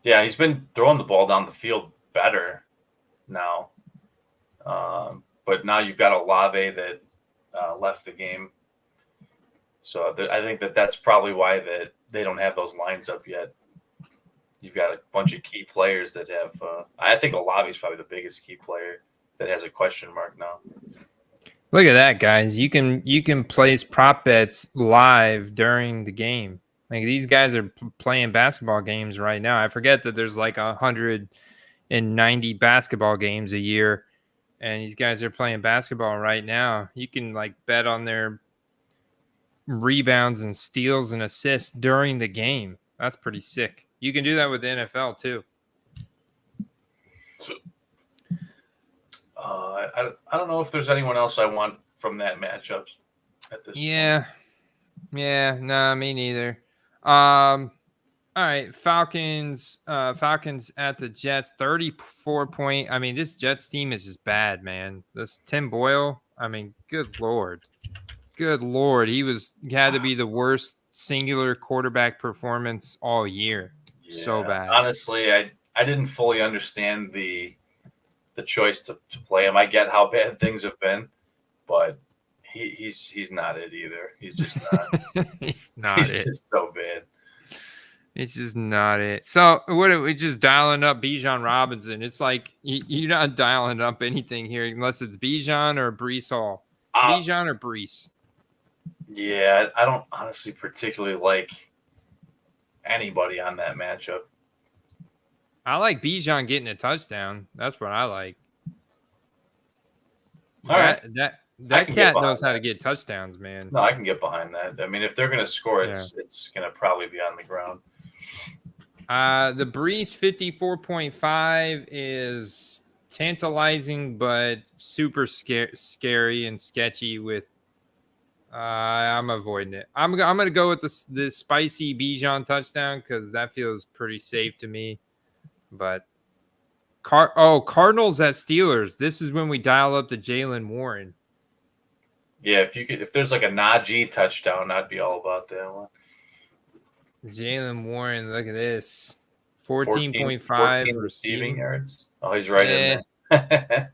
C: yeah, he's been throwing the ball down the field better now. But now you've got Olave that left the game. So I think that's probably why that they don't have those lines up yet. You've got a bunch of key players that have I think Olave is probably the biggest key player that has a question mark now.
B: Look at that, guys. You can place prop bets live during the game. Like these guys are playing basketball games right now. I forget that there's like 190 basketball games a year, and these guys are playing basketball right now. You can like bet on their rebounds and steals and assists during the game. That's pretty sick. You can do that with the NFL too.
C: I don't know if there's anyone else I want from that matchup at this point.
B: Yeah, nah, me neither. All right, Falcons at the Jets, 34 point. I mean, this Jets team is just bad, man. This Tim Boyle, I mean, good Lord. He had to be the worst singular quarterback performance all year.
C: Yeah,
B: so bad.
C: Honestly, I didn't fully understand the choice to play him. I get how bad things have been, but he's not it either. He's just not.
B: He's
C: just so bad.
B: It's just not it. So what are we just dialing up Bijan Robinson? It's like you're not dialing up anything here unless it's Bijan or Brees Hall. Bijan or Brees.
C: Yeah, I don't honestly particularly like anybody on that matchup.
B: I like Bijan getting a touchdown. That's what I like. That cat knows how to get touchdowns, man.
C: No, I can get behind that. I mean, if they're going to score, it's going to probably be on the ground.
B: The Brees 54.5 is tantalizing, but super scary and sketchy. With I'm avoiding it. I'm going to go with the spicy Bijan touchdown because that feels pretty safe to me. But Cardinals at Steelers. This is when we dial up to Jalen Warren.
C: Yeah, if there's like a Najee touchdown, I'd be all about that one.
B: Jalen Warren, look at this. 14.5
C: receiving yards. Oh, he's right in
B: there.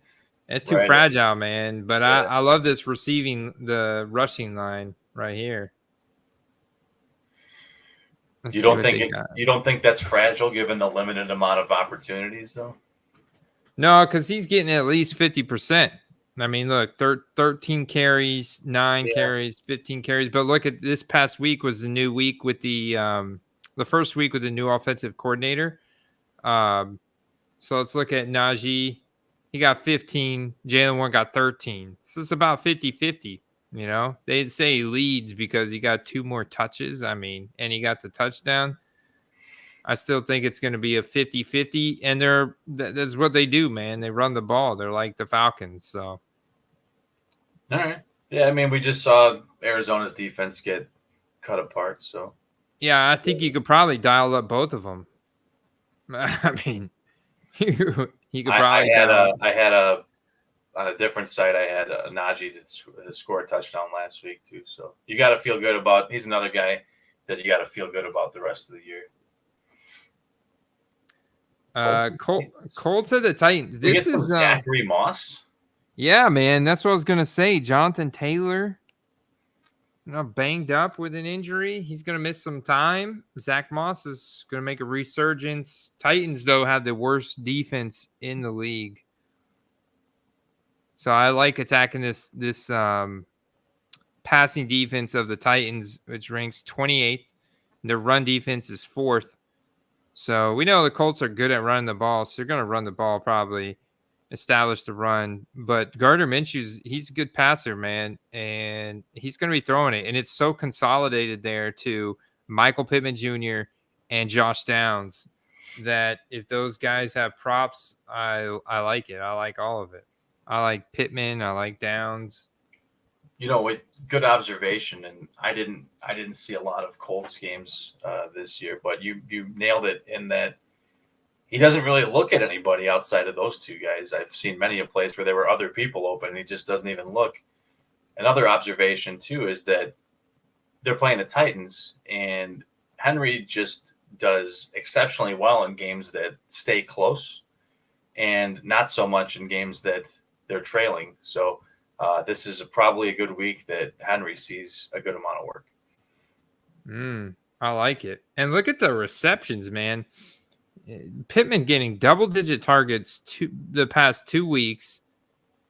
B: It's too fragile, man. But yeah. I love this the rushing line right here.
C: You don't think that's fragile given the limited amount of opportunities, though?
B: No, because he's getting at least 50%. I mean, look, 13 carries, 9 carries, 15 carries. But look at this past week was the new week with the first week with the new offensive coordinator. So let's look at Najee. He got 15. Jalen Warren got 13. So it's about 50-50. You know, they'd say he leads because he got 2 more touches. I mean, and he got the touchdown. I still think it's going to be a 50-50. And that's what they do, man. They run the ball. They're like the Falcons. So.
C: All right. Yeah, I mean, we just saw Arizona's defense get cut apart. So.
B: Yeah, I think you could probably dial up both of them. I mean, you could probably.
C: On a different site, I had Najee to score a touchdown last week too. So you got to feel good about. He's another guy that you got to feel good about the rest of the year.
B: Colts at the Titans. This is
C: Zachary Moss.
B: Yeah, man, that's what I was gonna say. Jonathan Taylor, banged up with an injury. He's gonna miss some time. Zach Moss is gonna make a resurgence. Titans, though, have the worst defense in the league. So I like attacking this passing defense of the Titans, which ranks 28th. Their run defense is 4th. So we know the Colts are good at running the ball, so they're going to run the ball, probably establish the run. But Gardner Minshew, he's a good passer, man, and he's going to be throwing it. And it's so consolidated there to Michael Pittman Jr. and Josh Downs that if those guys have props, I like it. I like all of it. I like Pittman. I like Downs.
C: Good observation, and I didn't see a lot of Colts games this year, but you nailed it in that he doesn't really look at anybody outside of those two guys. I've seen many a plays where there were other people open, and he just doesn't even look. Another observation, too, is that they're playing the Titans, and Henry just does exceptionally well in games that stay close and not so much in games that they're trailing. So this is probably a good week that Henry sees a good amount of work.
B: I like it. And look at the receptions, man. Pittman getting double-digit targets the past 2 weeks.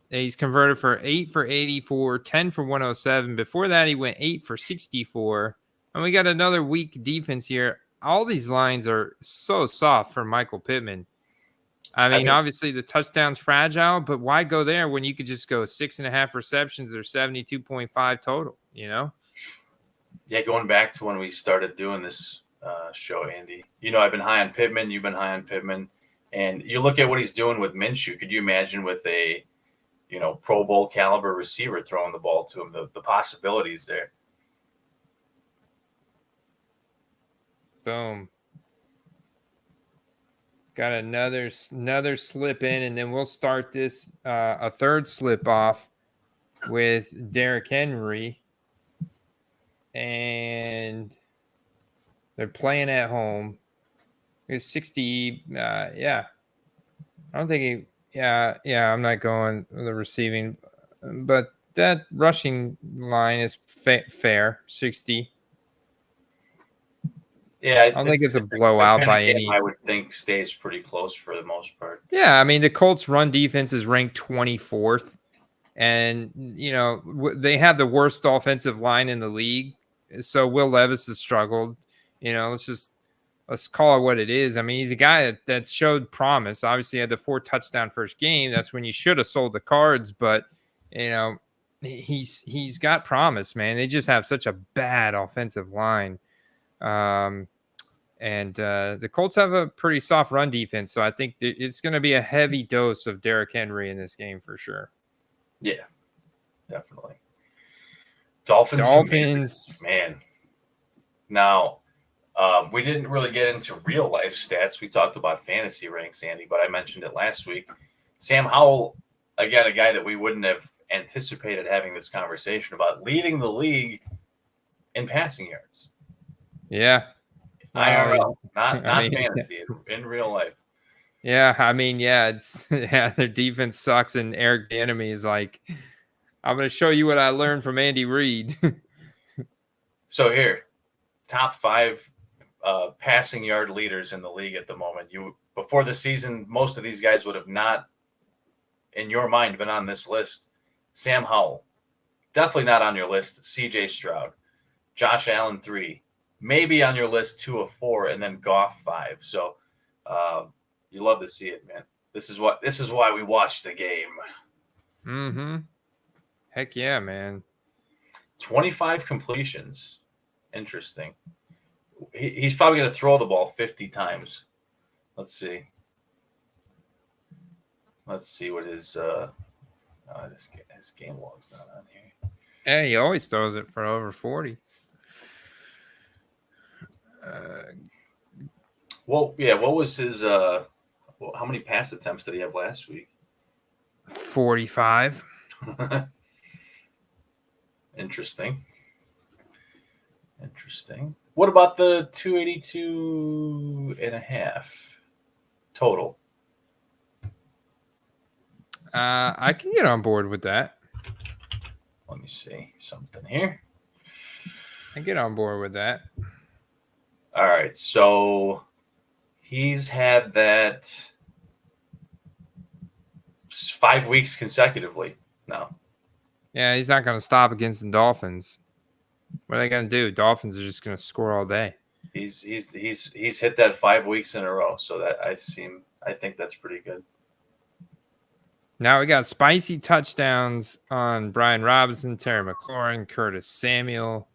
B: He's converted for 8 for 84, 10 for 107. Before that, he went 8 for 64. And we got another weak defense here. All these lines are so soft for Michael Pittman. I mean, obviously the touchdown's fragile, but why go there when you could just go 6.5 receptions or 72.5 total, you know?
C: Yeah, going back to when we started doing this show, Andy, you know, I've been high on Pittman. You've been high on Pittman. And you look at what he's doing with Minshew. Could you imagine with a, you know, Pro Bowl caliber receiver throwing the ball to him, the possibilities there?
B: Boom. Got another slip in, and then we'll start this a third slip off with Derrick Henry. And they're playing at home. It's 60. Yeah. I don't think I'm not going the receiving, but that rushing line is fair. 60.
C: Yeah,
B: I don't think it's a blowout by any.
C: I would think stays pretty close for the most part.
B: Yeah, I mean the Colts' run defense is ranked 24th, and you know they have the worst offensive line in the league. So Will Levis has struggled. You know, let's call it what it is. I mean, he's a guy that showed promise. Obviously, he had the 4 touchdown first game. That's when you should have sold the cards, but you know he's got promise, man. They just have such a bad offensive line. And the Colts have a pretty soft run defense, so I think it's going to be a heavy dose of Derrick Henry in this game for sure.
C: Yeah, definitely. Dolphins, man. Now, we didn't really get into real life stats. We talked about fantasy ranks, Andy, but I mentioned it last week. Sam Howell, again, a guy that we wouldn't have anticipated having this conversation about, leading the league in passing yards.
B: Yeah.
C: IRL, not fantasy, in real life.
B: Yeah, I mean, their defense sucks, and Eric Bieniemy is like, I'm going to show you what I learned from Andy Reid.
C: So here, top 5 passing yard leaders in the league at the moment. Before the season, most of these guys would have not, in your mind, been on this list. Sam Howell, definitely not on your list. C.J. Stroud, Josh Allen 3. Maybe on your list 2 of 4, and then Goff 5. So you love to see it, man. This is why we watch the game.
B: Mm-hmm. Heck yeah, man.
C: 25 completions. Interesting. He's probably going to throw the ball 50 times. Let's see what his game log's not on here.
B: Yeah, he always throws it for over 40.
C: Well, yeah. What was his? How many pass attempts did he have last week?
B: 45.
C: Interesting. What about the 282.5 total?
B: I can get on board with that.
C: Let me see something here.
B: I get on board with that.
C: All right, so he's had that 5 weeks consecutively now.
B: Yeah, he's not going to stop against the Dolphins. What are they going to do? Dolphins are just going to score all day.
C: He's hit that 5 weeks in a row, so that I think that's pretty good.
B: Now we got spicy touchdowns on Brian Robinson, Terry McLaurin, Curtis Samuel.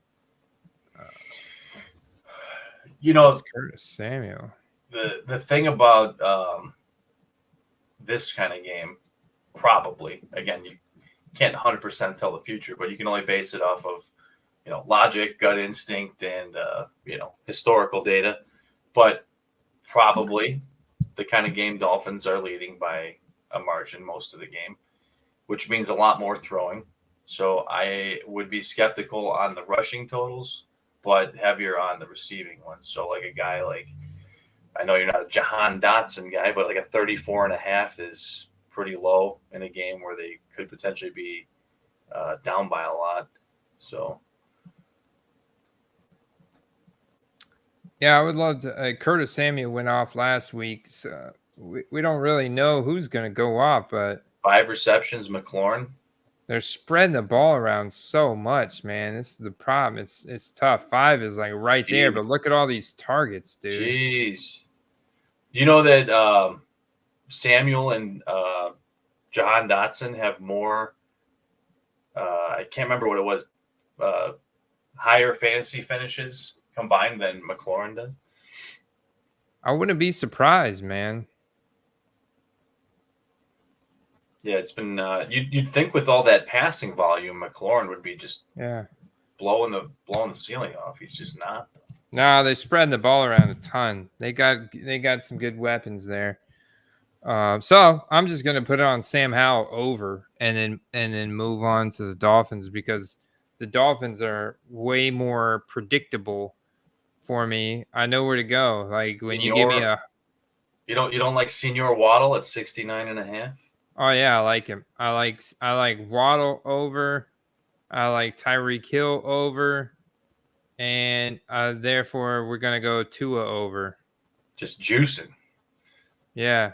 C: You know,
B: Curtis Samuel.
C: The thing about this kind of game, probably, again, you can't 100% tell the future, but you can only base it off of, you know, logic, gut instinct, and, you know, historical data. But probably the kind of game Dolphins are leading by a margin most of the game, which means a lot more throwing. So I would be skeptical on the rushing totals, but heavier on the receiving ones. So like a guy like, I know you're not a Jahan Dotson guy, but like a 34.5 is pretty low in a game where they could potentially be down by a lot. So.
B: Yeah, I would love to. Curtis Samuel went off last week, so we don't really know who's going to go off, but
C: 5 receptions, McLaurin.
B: They're spreading the ball around so much, man. This is the problem. It's tough. 5 is like right there, but look at all these targets, dude.
C: Jeez. You know that Samuel and Jahan Dotson have more, I can't remember what it was, higher fantasy finishes combined than McLaurin does?
B: I wouldn't be surprised, man.
C: Yeah, it's been you'd think with all that passing volume, McLaurin would be just blowing the ceiling off. He's just not.
B: No, they spread the ball around a ton. They got some good weapons there. So I'm just gonna put it on Sam Howell over and then move on to the Dolphins because the Dolphins are way more predictable for me. I know where to go. Like when you give me a
C: you don't like Senior Waddle at 69.5?
B: Oh yeah, I like him. I like Waddle over. I like Tyreek Hill over. And therefore we're gonna go Tua over.
C: Just juicing.
B: Yeah.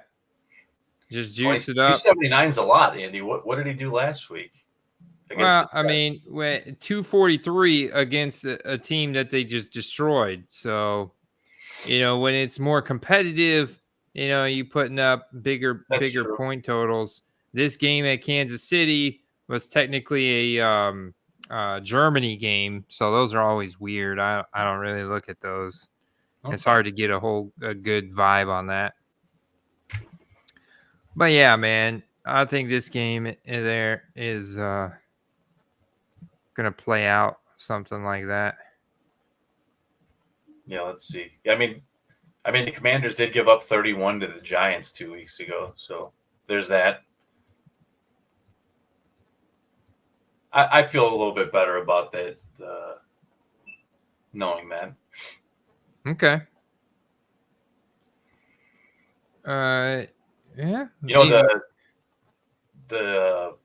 B: Just juice it up.
C: 279 is a lot, Andy. What did he do last week?
B: Well, I mean, 243 against a team that they just destroyed. So, when it's more competitive, you putting up bigger point totals. This game at Kansas City was technically a Germany game, so those are always weird. I don't really look at those. Okay. It's hard to get a good vibe on that. But yeah, man, I think this game there is gonna play out something like that.
C: Yeah, let's see. I mean, the Commanders did give up 31 to the Giants 2 weeks ago, so there's that. I feel a little bit better about that, knowing that.
B: Okay. Yeah.
C: The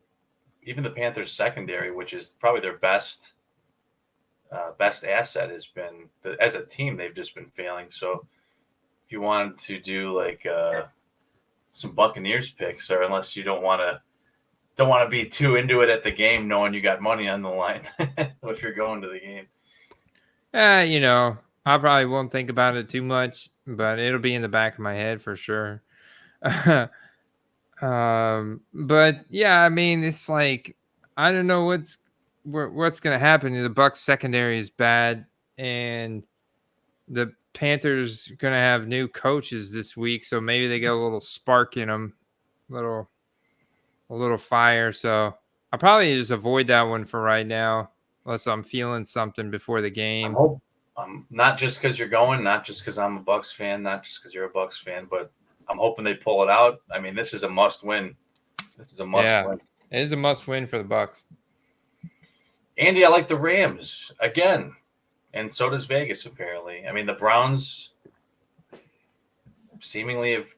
C: even the Panthers secondary, which is probably their best asset, has been as a team they've just been failing. So if you wanted to do like some Buccaneers picks, or unless you don't want to be too into it at the game, knowing you got money on the line if you're going to the game.
B: I probably won't think about it too much, but it'll be in the back of my head for sure. But yeah, I mean, it's like I don't know what's going to happen. The Bucs secondary is bad, and the Panthers are going to have new coaches this week, so maybe they get a little spark in them, a little fire. So I'll probably just avoid that one for right now, unless I'm feeling something before the game.
C: Not just because you're going, not just because I'm a Bucs fan, not just because you're a Bucs fan, but I'm hoping they pull it out. I mean, this is a must-win. Win.
B: It is a must-win for the Bucs.
C: Andy, I like the Rams again, and so does Vegas, apparently. I mean, the Browns seemingly have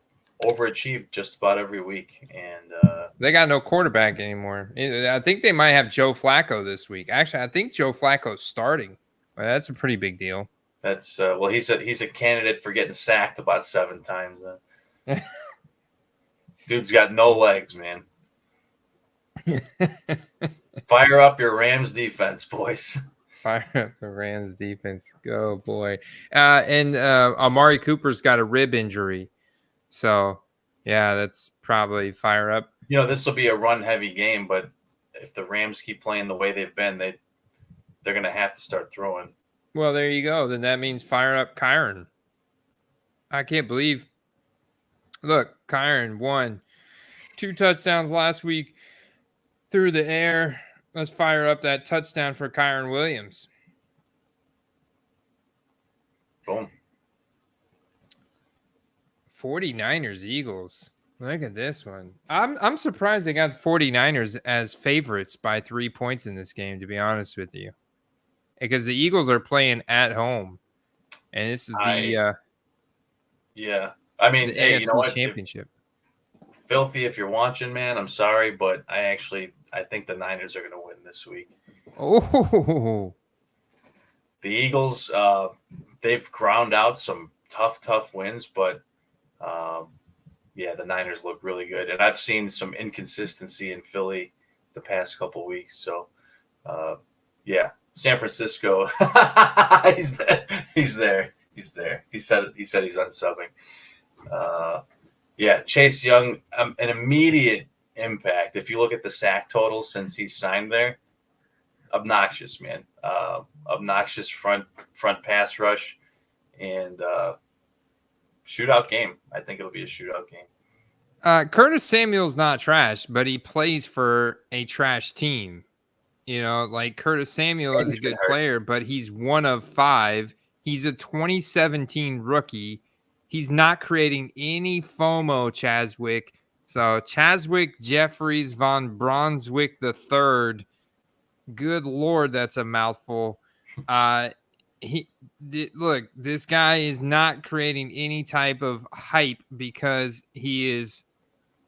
C: overachieved just about every week, and
B: they got no quarterback anymore. I think they might have Joe Flacco this week. Actually, I think Joe Flacco's starting. Well, that's a pretty big deal.
C: That's he's a candidate for getting sacked about 7 times. Dude's got no legs, man. Fire up your Rams defense, boys.
B: Fire up the Rams defense. Go, boy. And Amari Cooper's got a rib injury. So, yeah, that's probably fire up.
C: This will be a run-heavy game, but if the Rams keep playing the way they've been, they're going to have to start throwing.
B: Well, there you go. Then that means fire up Kyron. I can't believe. Look, Kyron won 2 touchdowns last week through the air. Let's fire up that touchdown for Kyron Williams.
C: Boom.
B: 49ers Eagles. Look at this one. I'm surprised they got 49ers as favorites by 3 points in this game, to be honest with you. Because the Eagles are playing at home. And this is the
C: I mean, hey,
B: NFC
C: you know what?
B: Championship.
C: Filthy, if you're watching, man, I'm sorry, but I think the Niners are going to win this week.
B: Oh,
C: The Eagles, they've ground out some tough wins, but the Niners look really good. And I've seen some inconsistency in Philly the past couple weeks. So, San Francisco, he's there. He said he's unsubbing. Chase Young, an immediate impact. If you look at the sack total since he signed there, obnoxious, man. Obnoxious front pass rush and shootout game. I think it'll be a shootout game.
B: Curtis Samuel's not trash, but he plays for a trash team. You know, like Curtis Samuel is a good player, but he's one of 5. He's a 2017 rookie. He's not creating any FOMO, Chaswick. So Chaswick Jeffries von Brunswick III. Good Lord, that's a mouthful. Look, this guy is not creating any type of hype because he is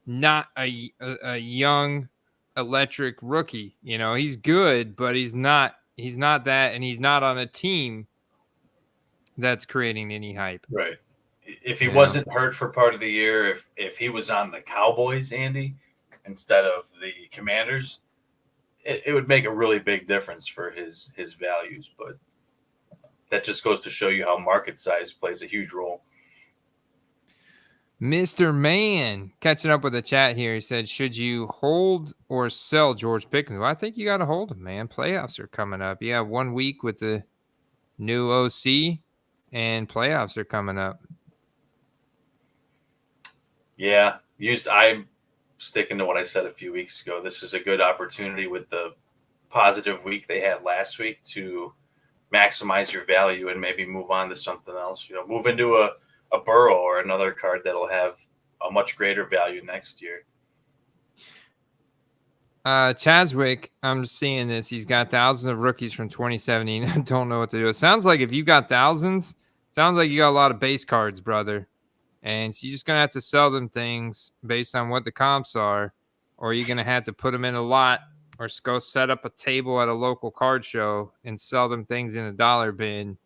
B: not a young electric rookie. You know, he's good, but he's not that, and he's not on a team that's creating any hype.
C: Right. If he wasn't hurt for part of the year, if he was on the Cowboys, Andy, instead of the Commanders, it would make a really big difference for his values. But that just goes to show you how market size plays a huge role.
B: Mr. Man catching up with the chat here. He said, should you hold or sell George Pickens? Well, I think you got to hold him, man. Playoffs are coming up. Yeah, 1 week with the new OC, and playoffs are coming up.
C: Yeah, I'm sticking to what I said a few weeks ago. This is a good opportunity with the positive week they had last week to maximize your value and maybe move on to something else. You know, move into a Burrow or another card that'll have a much greater value next year.
B: Chaswick, I'm seeing this. He's got thousands of rookies from 2017. I don't know what to do. It sounds like if you got thousands, sounds like you got a lot of base cards, brother. And so you're just going to have to sell them things based on what the comps are, or you're going to have to put them in a lot or go set up a table at a local card show and sell them things in a dollar bin.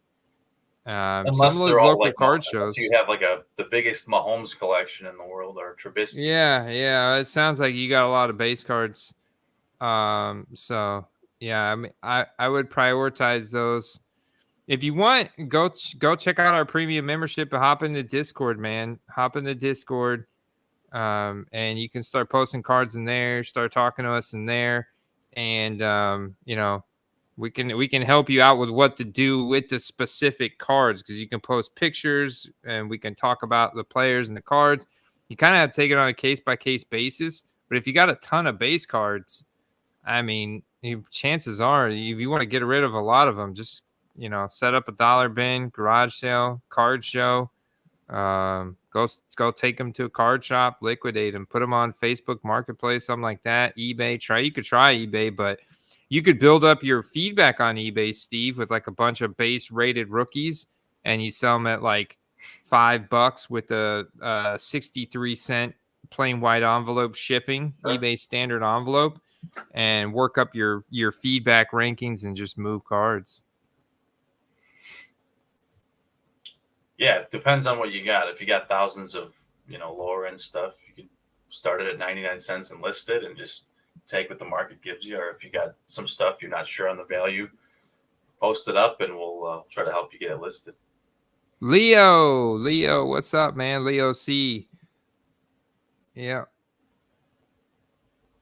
C: Unless
B: some of
C: they're
B: those
C: all
B: local
C: like
B: card shows.
C: You have like the biggest Mahomes collection in the world, or Trubisky.
B: Yeah. It sounds like you got a lot of base cards. I mean, I would prioritize those. If you want, go check out our premium membership and hop into Discord, man. Hop into Discord, and you can start posting cards in there. Start talking to us in there, and we can help you out with what to do with the specific cards, because you can post pictures and we can talk about the players and the cards. You kind of have to take it on a case by case basis. But if you got a ton of base cards, I mean, chances are, if you want to get rid of a lot of them, just set up a dollar bin, garage sale, card show. Go take them to a card shop, liquidate them, put them on Facebook Marketplace, something like that. eBay. You could try eBay, but you could build up your feedback on eBay, Steve, with like a bunch of base rated rookies, and you sell them at like $5 with a 63-cent plain white envelope shipping, eBay standard envelope, and work up your feedback rankings and just move cards.
C: Yeah, it depends on what you got. If you got thousands of, lower end stuff, you can start it at 99 cents and list it and just take what the market gives you. Or if you got some stuff you're not sure on the value, post it up and we'll try to help you get it listed.
B: Leo, what's up, man? Leo C. Yeah,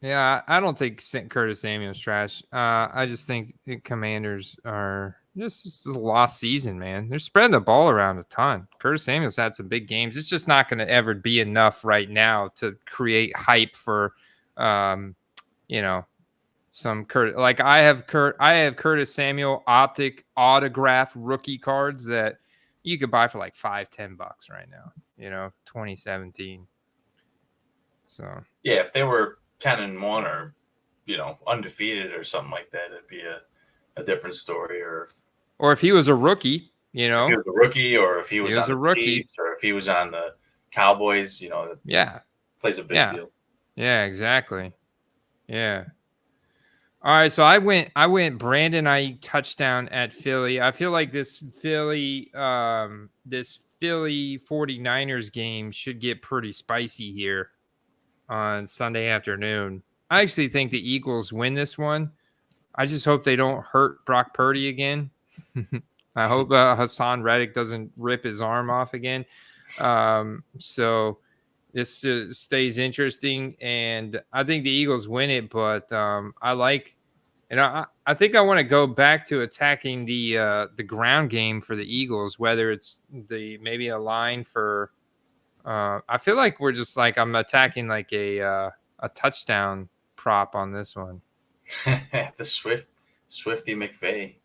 B: I don't think Curtis Samuel's trash. I just think the Commanders are just a lost season, man. They're spreading the ball around a ton. Curtis Samuel's had some big games. It's just not going to ever be enough right now to create hype for, some Curtis. Like I have Curtis Samuel optic autograph rookie cards that you could buy for like $5-10 right now. 2017. So
C: Yeah, if they were 10-1 or undefeated or something like that, it'd be a different story.
B: Or if he was a rookie,
C: if he was a rookie, or if he was on
B: a
C: the
B: rookie,
C: Chiefs, or if he was on the Cowboys,
B: yeah,
C: plays a big deal.
B: Yeah, exactly. Yeah. All right, so I went Brandon Ayuk touchdown at Philly. I feel like this Philly 49ers game should get pretty spicy here on Sunday afternoon. I actually think the Eagles win this one. I just hope they don't hurt Brock Purdy again. I hope Hassan Reddick doesn't rip his arm off again. So this stays interesting, and I think the Eagles win it. But I think I want to go back to attacking the ground game for the Eagles, whether it's maybe a line for. I feel like we're just like I'm attacking like a touchdown prop on this one.
C: The Swifty McVay.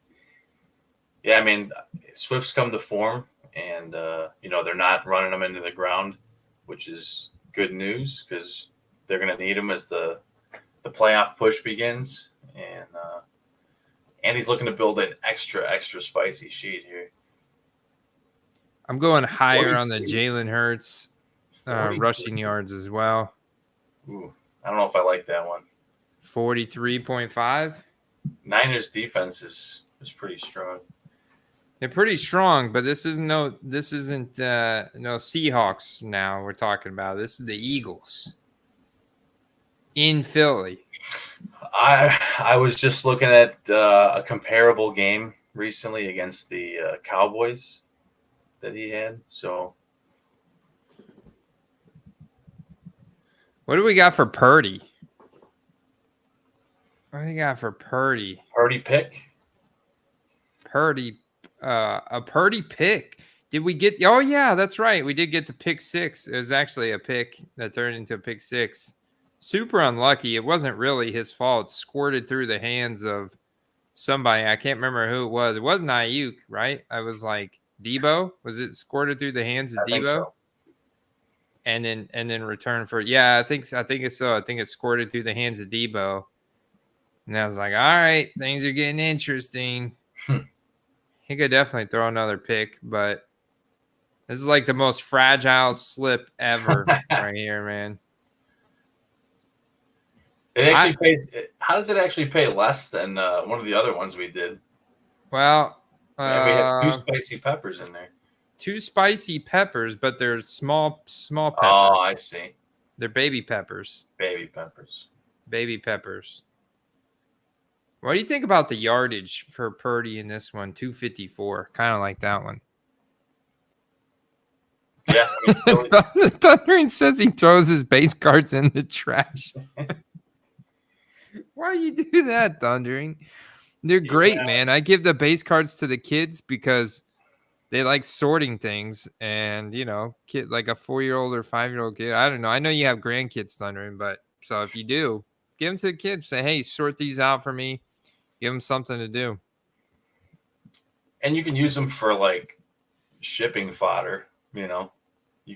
C: Yeah, I mean, Swift's come to form, and they're not running them into the ground, which is good news because they're going to need him as the playoff push begins. And he's looking to build an extra spicy sheet here.
B: I'm going higher on the Jalen Hurts rushing yards as well.
C: Ooh, I don't know if I like that one.
B: 43.5.
C: Niners defense is pretty strong.
B: They're pretty strong, but this isn't no Seahawks now we're talking about. This is the Eagles in Philly.
C: I was just looking at a comparable game recently against the Cowboys that he had. So
B: what do we got for Purdy? What do we got for Purdy?
C: Purdy pick?
B: A Purdy pick. Did we get? Oh yeah, that's right. We did get the pick 6. It was actually a pick that turned into a pick 6. Super unlucky. It wasn't really his fault. It squirted through the hands of somebody. I can't remember who it was. It wasn't Ayuk, right? I was like Debo. Was it squirted through the hands of
C: I
B: Debo?
C: think so.
B: And then return for I think it's so. I think it squirted through the hands of Debo. And I was like, all right, things are getting interesting. He could definitely throw another pick, but this is like the most fragile slip ever right here, man.
C: It actually pays. How does it actually pay less than one of the other ones we did?
B: Well,
C: we had 2 spicy peppers in there.
B: 2 spicy peppers, but they're small peppers.
C: Oh, I see.
B: They're baby peppers.
C: Baby peppers.
B: What do you think about the yardage for Purdy in this one? 254. Kind of like that one.
C: Yeah.
B: Thundering says he throws his base cards in the trash. Why do you do that, Thundering? They're great, man. I give the base cards to the kids because they like sorting things. And, kid like a 4-year-old or 5-year-old kid. I don't know. I know you have grandkids, Thundering, but so if you do, give them to the kids. Say, hey, sort these out for me. Give them something to do.
C: And you can use them for like shipping fodder, You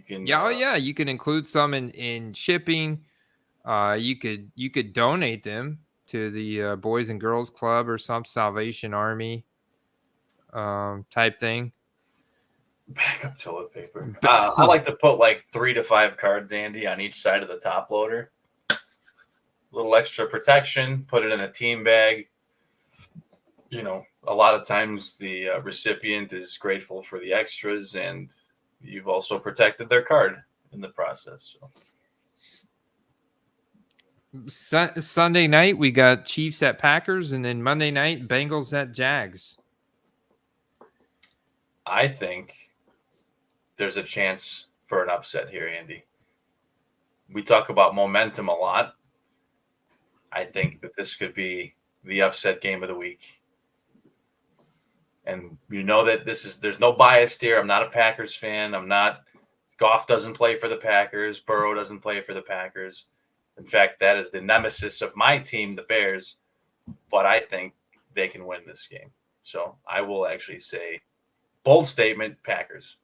C: can.
B: You can include some in shipping. You could donate them to the Boys and Girls Club or some Salvation Army type thing.
C: Backup toilet paper. I like to put like 3 to 5 cards, Andy, on each side of the top loader. A little extra protection. Put it in a team bag. A lot of times the recipient is grateful for the extras, and you've also protected their card in the process.
B: So. Sunday night, we got Chiefs at Packers, and then Monday night, Bengals at Jags.
C: I think there's a chance for an upset here, Andy. We talk about momentum a lot. I think that this could be the upset game of the week. And that there's no bias here. I'm not a Packers fan. Goff doesn't play for the Packers. Burrow doesn't play for the Packers. In fact, that is the nemesis of my team, the Bears. But I think they can win this game. So I will actually say, bold statement, Packers.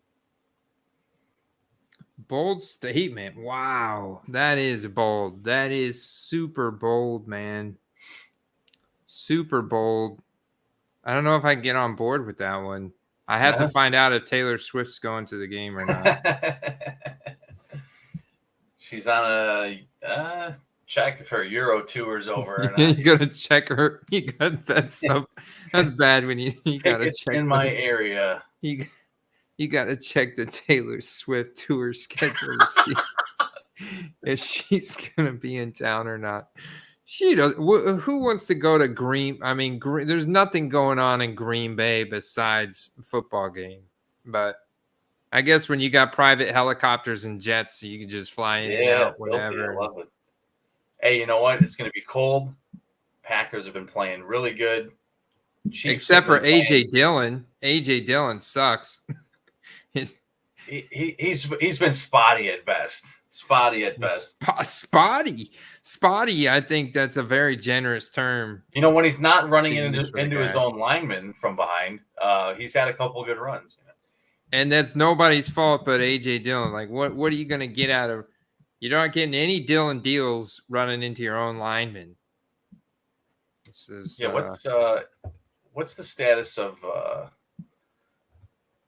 B: Bold statement. Wow. That is bold. That is super bold, man. Super bold. I don't know if I can get on board with that one. I have to find out if Taylor Swift's going to the game or not.
C: She's on a check if her Euro tour's over or not.
B: You gotta check her. That's bad when you gotta check
C: in my area.
B: You gotta check the Taylor Swift tour schedule to see if she's gonna be in town or not. She does. Who wants to go to Green? I mean, there's nothing going on in Green Bay besides football game. But I guess when you got private helicopters and jets, you can just fly in and out whenever.
C: I love it. Hey, you know what? It's going to be cold. Packers have been playing really good. Chiefs
B: except for AJ Dillon. AJ Dillon sucks.
C: He's been spotty at best. Spotty at best.
B: Spotty. I think that's a very generous term.
C: You know, when he's not running into his own lineman from behind, he's had a couple good runs. You know?
B: And that's nobody's fault but AJ Dillon. Like, what are you going to get out of? You're not getting any Dillon deals running into your own lineman. This is
C: what's the status of?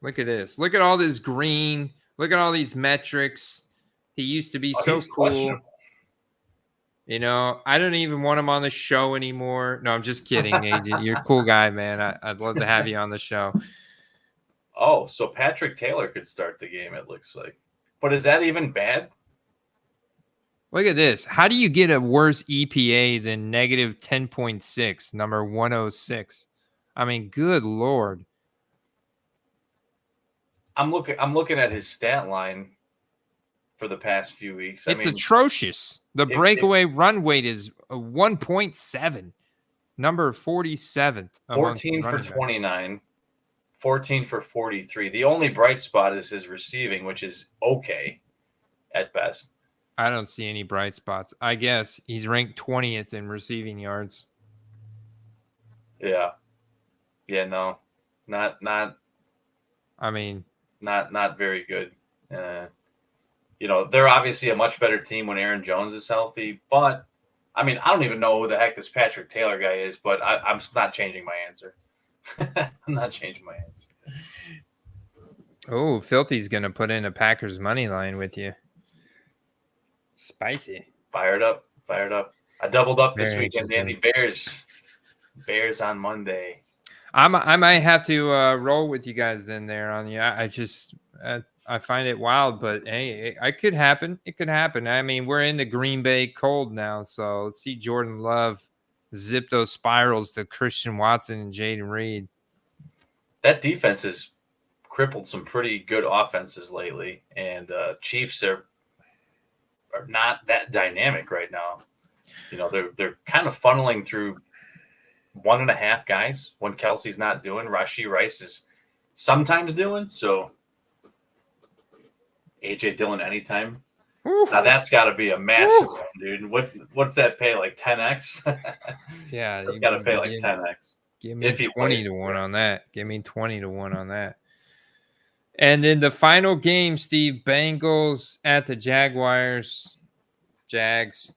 B: Look at this. Look at all this green. Look at all these metrics. He used to be so cool. You know, I don't even want him on the show anymore. No, I'm just kidding, AJ. You're a cool guy, man. I'd love to have you on the show.
C: Oh, so Patrick Taylor could start the game, it looks like. But is that even bad?
B: Look at this. How do you get a worse EPA than negative 10.6, number 106? I mean, good Lord.
C: I'm looking at his stat line for the past few weeks.
B: It's atrocious. The breakaway run weight is 1.7, number 47th.
C: 14 for 29, 14 for 43. The only bright spot is his receiving, which is okay at best.
B: I don't see any bright spots. I guess he's ranked 20th in receiving yards.
C: Yeah. Yeah, no. Not
B: I mean,
C: not very good. You know, they're obviously a much better team when Aaron Jones is healthy, but I mean, I don't even know who the heck this Patrick Taylor guy is, but I'm not changing my answer. I'm not changing my answer.
B: Oh, Filthy's going to put in a Packers money line with you. Spicy.
C: Fired up. I doubled up this weekend, Andy. Bears on Monday.
B: I might have to roll with you guys then there on you. I find it wild, but hey, it could happen. It could happen. I mean, we're in the Green Bay cold now, so let's see Jordan Love zip those spirals to Christian Watson and Jaden Reed.
C: That defense has crippled some pretty good offenses lately, and Chiefs are not that dynamic right now. You know, they're kind of funneling through 1.5 guys when Kelsey's not doing. Rashee Rice is sometimes doing. So AJ Dillon anytime. Oof. Now that's got to be a massive one, dude. What's that pay, like 10x?
B: Yeah,
C: you got to pay like 10x.
B: Give me 20 to 1 on that. Give me 20 to 1 on that. And then the final game, Steve, Bengals at the Jaguars. Jags.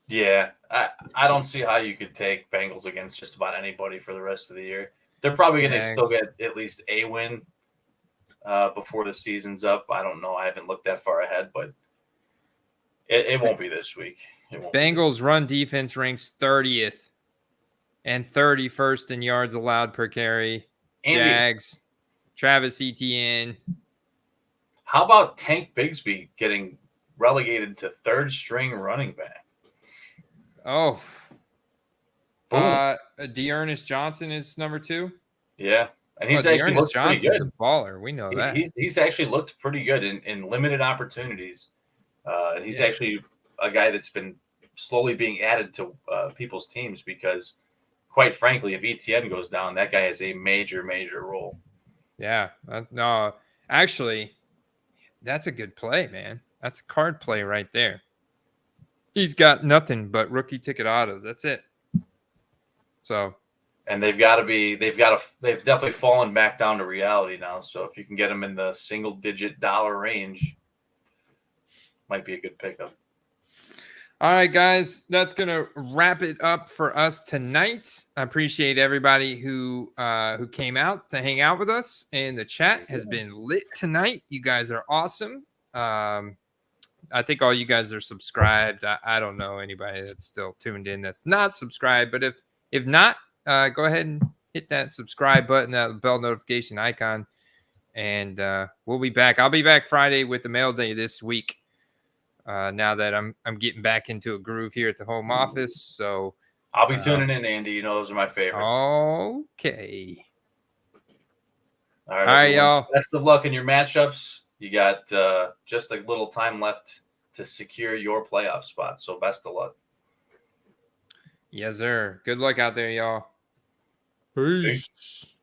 C: Yeah, I don't see how you could take Bengals against just about anybody for the rest of the year. They're probably going to still get at least a win before the season's up. I don't know. I haven't looked that far ahead, but it won't be this week.
B: Bengals run defense ranks 30th and 31st in yards allowed per carry. Jags, Travis Etienne.
C: How about Tank Bigsby getting relegated to third string running back?
B: Oh, Dearness Johnson is number 2.
C: Yeah, and he's actually looked pretty good.
B: A baller. We know that
C: he's actually looked pretty good in limited opportunities. And he's actually a guy that's been slowly being added to people's teams because, quite frankly, if Etienne goes down, that guy has a major role.
B: Yeah, no, actually, that's a good play, man. That's a card play right there. He's got nothing but rookie ticket autos. That's it. So,
C: And they've definitely fallen back down to reality now. So if you can get them in the single-digit dollar range, might be a good pickup.
B: All right, guys, that's gonna wrap it up for us tonight. I appreciate everybody who came out to hang out with us, and the chat has been lit tonight. You guys are awesome. I think all you guys are subscribed. I don't know anybody that's still tuned in that's not subscribed, but if not, go ahead and hit that subscribe button, that bell notification icon, and we'll be back. I'll be back Friday with the mail day this week. Now that I'm getting back into a groove here at the home office, so
C: I'll be tuning in, Andy. You know those are my favorite.
B: Okay.
C: All
B: All right, y'all.
C: Best of luck in your matchups. You got just a little time left to secure your playoff spot. So best of luck.
B: Yes, sir. Good luck out there, y'all. Peace.